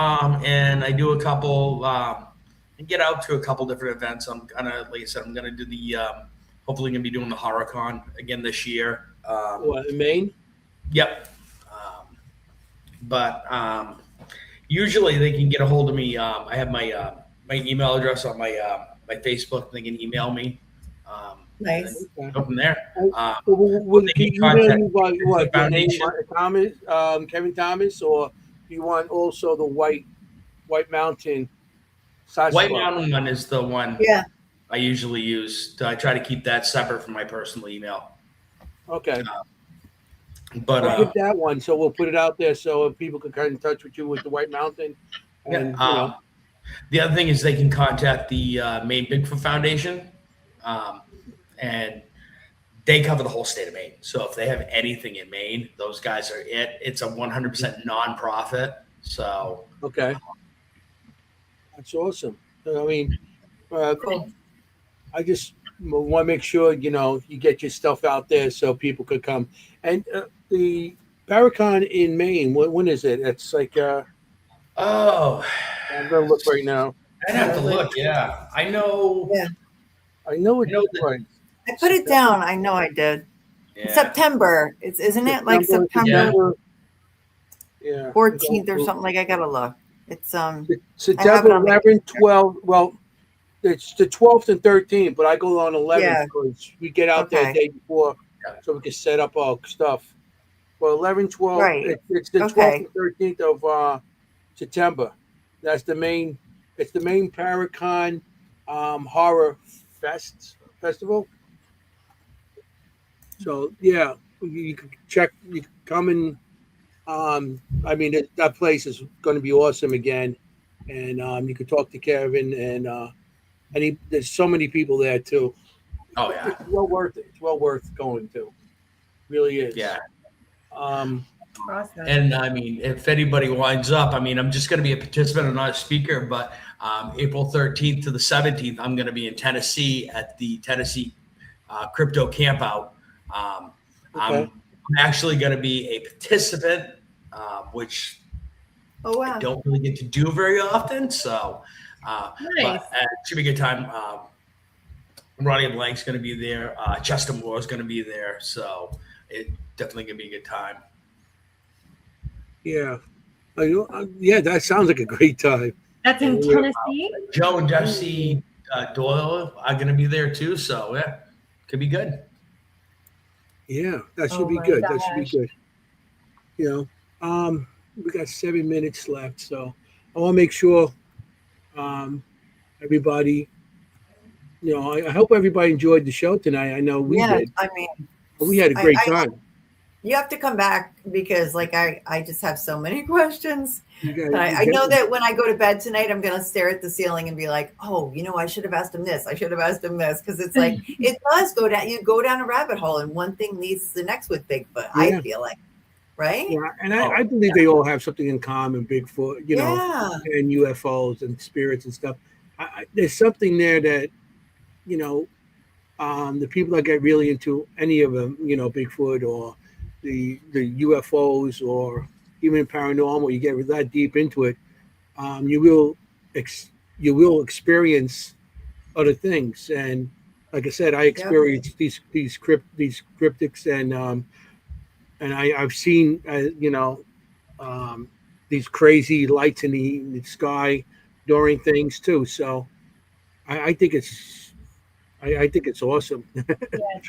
and I do a couple. And get out to a couple different events. I'm gonna, like I said, I'm gonna do the. Hopefully, gonna be doing the HorrorCon again this year. In Maine? Yep. But usually they can get a hold of me. I have my email address on my Facebook. They can email me. Nice. Go from there. Will they can can you contact what, Foundation. Thomas, Kevin Thomas, or do you want also the White Mountain? White Mountain one is the one I usually use. I try to keep that separate from my personal email. Okay. But I'll give that one, so we'll put it out there so people can get in touch with you with the White Mountain. And the other thing is they can contact the Maine Bigfoot Foundation, and they cover the whole state of Maine. So if they have anything in Maine, those guys are it. It's a 100% nonprofit. So okay, that's awesome. I mean, Cool. I just want to make sure you get your stuff out there so people could come. And the Paracon in Maine, when is it? It's like I'm gonna look right now. I'd have to look. Yeah, I know. Yeah. I know it's right. I put it down. I know I did. Yeah. September. Isn't it like September Yeah. 14th or something? Like I gotta look. It's September 11th, 12. Well, it's the 12th and 13th, but I go on 11th because we get out there the day before, so we can set up our stuff. Well, 11, 12. Right. It's the 12th and 13th of September. That's the main. It's the main Paracon horror festival. So yeah, you can check. You can come and. I mean that place is going to be awesome again, and you can talk to Kevin and there's so many people there too. Oh yeah, it's well worth it. It's well worth going to. Really is. Yeah. Awesome. And I mean, if anybody winds up, I mean, I'm just going to be a participant and not a speaker, but April 13th to the 17th, I'm going to be in Tennessee at the Tennessee Crypto Campout. I'm actually going to be a participant, which I don't really get to do very often. So, but it should be a good time. Ronnie Blank's going to be there. Chester Moore is going to be there. So it definitely going to be a good time. Yeah. Yeah, that sounds like a great time. That's in Tennessee? Joe and Jesse Doyle are going to be there too. So, yeah, could be good. Yeah, that should be good. That should be good. We got 7 minutes left. So I want to make sure everybody, I hope everybody enjoyed the show tonight. I know we did. I mean, we had a great time. You have to come back because I just have so many questions. I know that when I go to bed tonight, I'm going to stare at the ceiling and be like, oh, I should have asked him this. I should have asked him this. Because it's like, it does go down. You go down a rabbit hole and one thing leads to the next with Bigfoot, I feel like. Right? Yeah, and I believe they all have something in common, Bigfoot, and UFOs and spirits and stuff. There's something there that, the people that get really into any of them, Bigfoot or the UFOs or even in paranormal, you get that deep into it, you will experience other things. And like I said, I experienced these cryptics, and I've seen these crazy lights in the sky during things too. So I think it's awesome.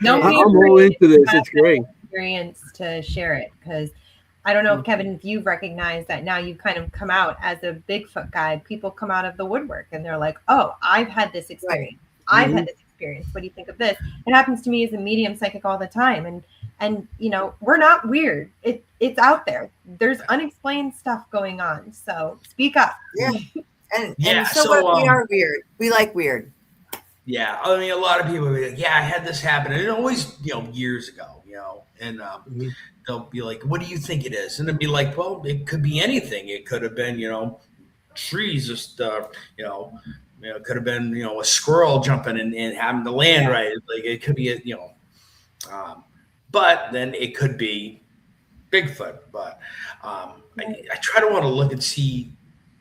Don't be I'm all afraid into this. to It's great. experience to share it, because I don't know if Kevin, if you've recognized that now you've kind of come out as a Bigfoot guy. People come out of the woodwork and they're like, "Oh, I've had this experience. I've had this experience. What do you think of this?" It happens to me as a medium psychic all the time, and we're not weird. It's out there. There's unexplained stuff going on. So speak up. Yeah, and so what? We are weird. We like weird. Yeah, I mean, a lot of people will be like, "Yeah, I had this happen," and it always, years ago, and they'll be like, "What do you think it is?" And it'd be like, "Well, it could be anything. It could have been, trees, just, it could have been, a squirrel jumping and having to land right. Like it could be, but then it could be Bigfoot. But I try to want to look and see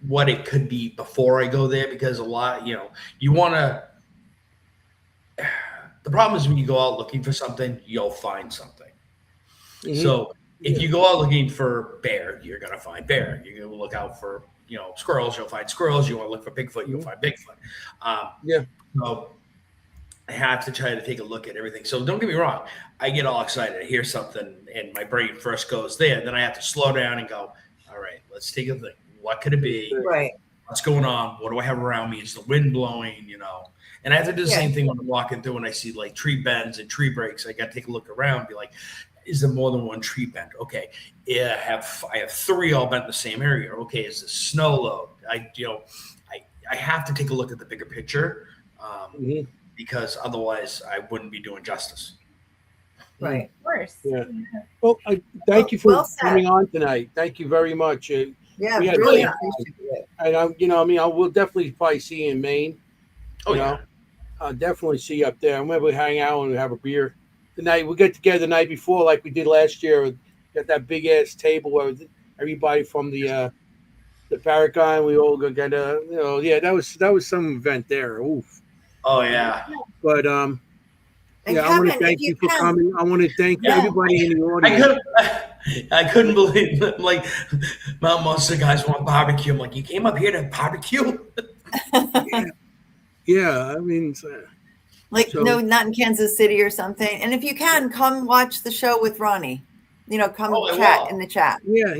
what it could be before I go there, because a lot, you want to. The problem is when you go out looking for something, you'll find something. Mm-hmm. So if you go out looking for bear, you're going to find bear. You're going to look out for, squirrels, you'll find squirrels. You want to look for Bigfoot, you'll find Bigfoot. So I have to try to take a look at everything. So don't get me wrong. I get all excited. I hear something and my brain first goes there. Then I have to slow down and go, all right, let's take a look. What could it be? Right. What's going on? What do I have around me? Is the wind blowing, And I have to do the same thing when I'm walking through and I see like tree bends and tree breaks. I got to take a look around, be like, is there more than one tree bend? Okay. Yeah, I have 3 all bent in the same area. Okay. Is this snow load? I have to take a look at the bigger picture, because otherwise I wouldn't be doing justice. Right. Of course. Yeah. Well, thank you for coming on tonight. Thank you very much. Really appreciate it. And I will definitely probably see you in Maine. I'll definitely see you up there. I'm gonna hang out and have a beer tonight. We'll get together the night before, like we did last year. Got that big ass table where everybody from the Paragon, we all go get that was some event there. Oof. Oh yeah. But I want to thank you for coming. I want to thank everybody in the audience. I couldn't believe it. Like, most of the guys want barbecue. I'm like, you came up here to barbecue? Yeah, I mean, no, not in Kansas City or something. And if you can, come watch the show with Ronnie. Come chat in the chat. Yeah.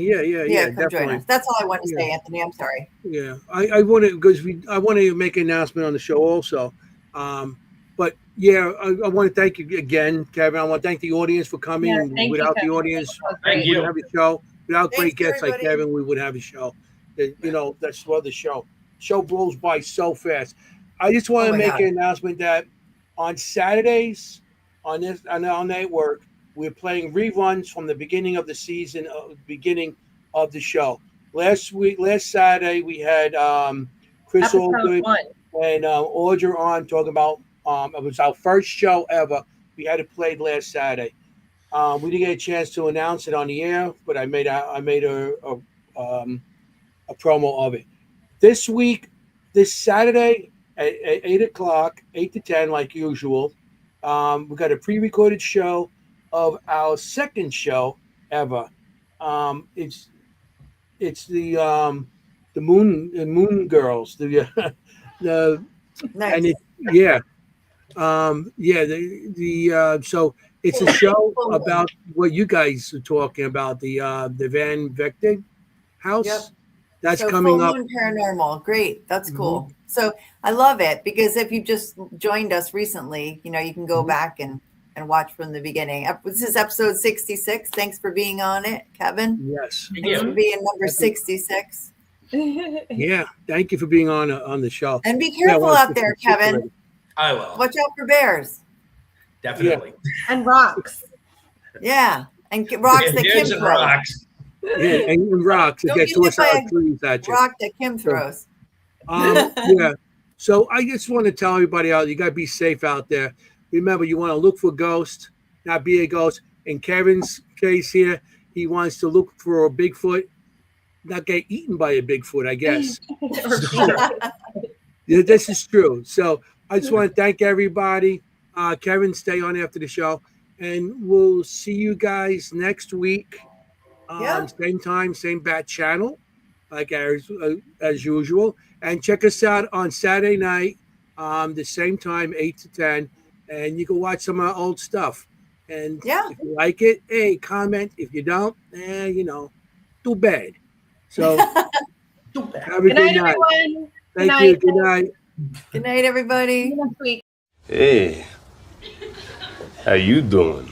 Come join us. That's all I want to say, Anthony. I'm sorry. Yeah, I want to, because I want to make an announcement on the show also. But I want to thank you again, Kevin. I want to thank the audience for coming. Without the audience, we wouldn't have a show. Without great guests like Kevin, we wouldn't have a show. That's what the show blows by so fast. I just want to make an announcement that on Saturdays on our network, we're playing reruns from the beginning of the season, beginning of the show. Last Saturday, we had Chris Allgood and Audra on talking about it was our first show ever. We had it played last Saturday. We didn't get a chance to announce it on the air, but I made a promo of it. This Saturday at 8 o'clock, 8 to 10, like usual, we got a pre-recorded show of our second show ever. It's the Moon Girls. The nice. And so it's a show about what you guys are talking about, the Van Vecting house. Yep. That's coming up. Paranormal. Great. That's cool. So I love it, because if you just joined us recently, you can go back and watch from the beginning. This is episode 66. Thanks for being on it, Kevin. Yes. Thanks for being number 66. Yeah. Thank you for being on the show. And be careful out there, Kevin. I will. Watch out for bears. Definitely. Yeah. And rocks. Yeah. And rocks that Kim throws. Rocks. Yeah, and rocks that get tossed out of trees at you. Rock that Kim throws. So I just want to tell everybody out, you got to be safe out there. Remember, you want to look for ghosts, not be a ghost. In Kevin's case here, he wants to look for a Bigfoot. not get eaten by a Bigfoot, I guess. Or Yeah, this is true. So I just want to thank everybody. Kevin, stay on after the show, and we'll see you guys next week. Yeah. Same time, same bat channel, like as usual. And check us out on Saturday night, the same time, 8 to 10, and you can watch some of our old stuff. And Yeah. if you like it, hey, comment. If you don't, too bad. So have a Good night, everyone. Thank Good you. night. Good night. Good night, everybody. See you next week. Hey, how you doing?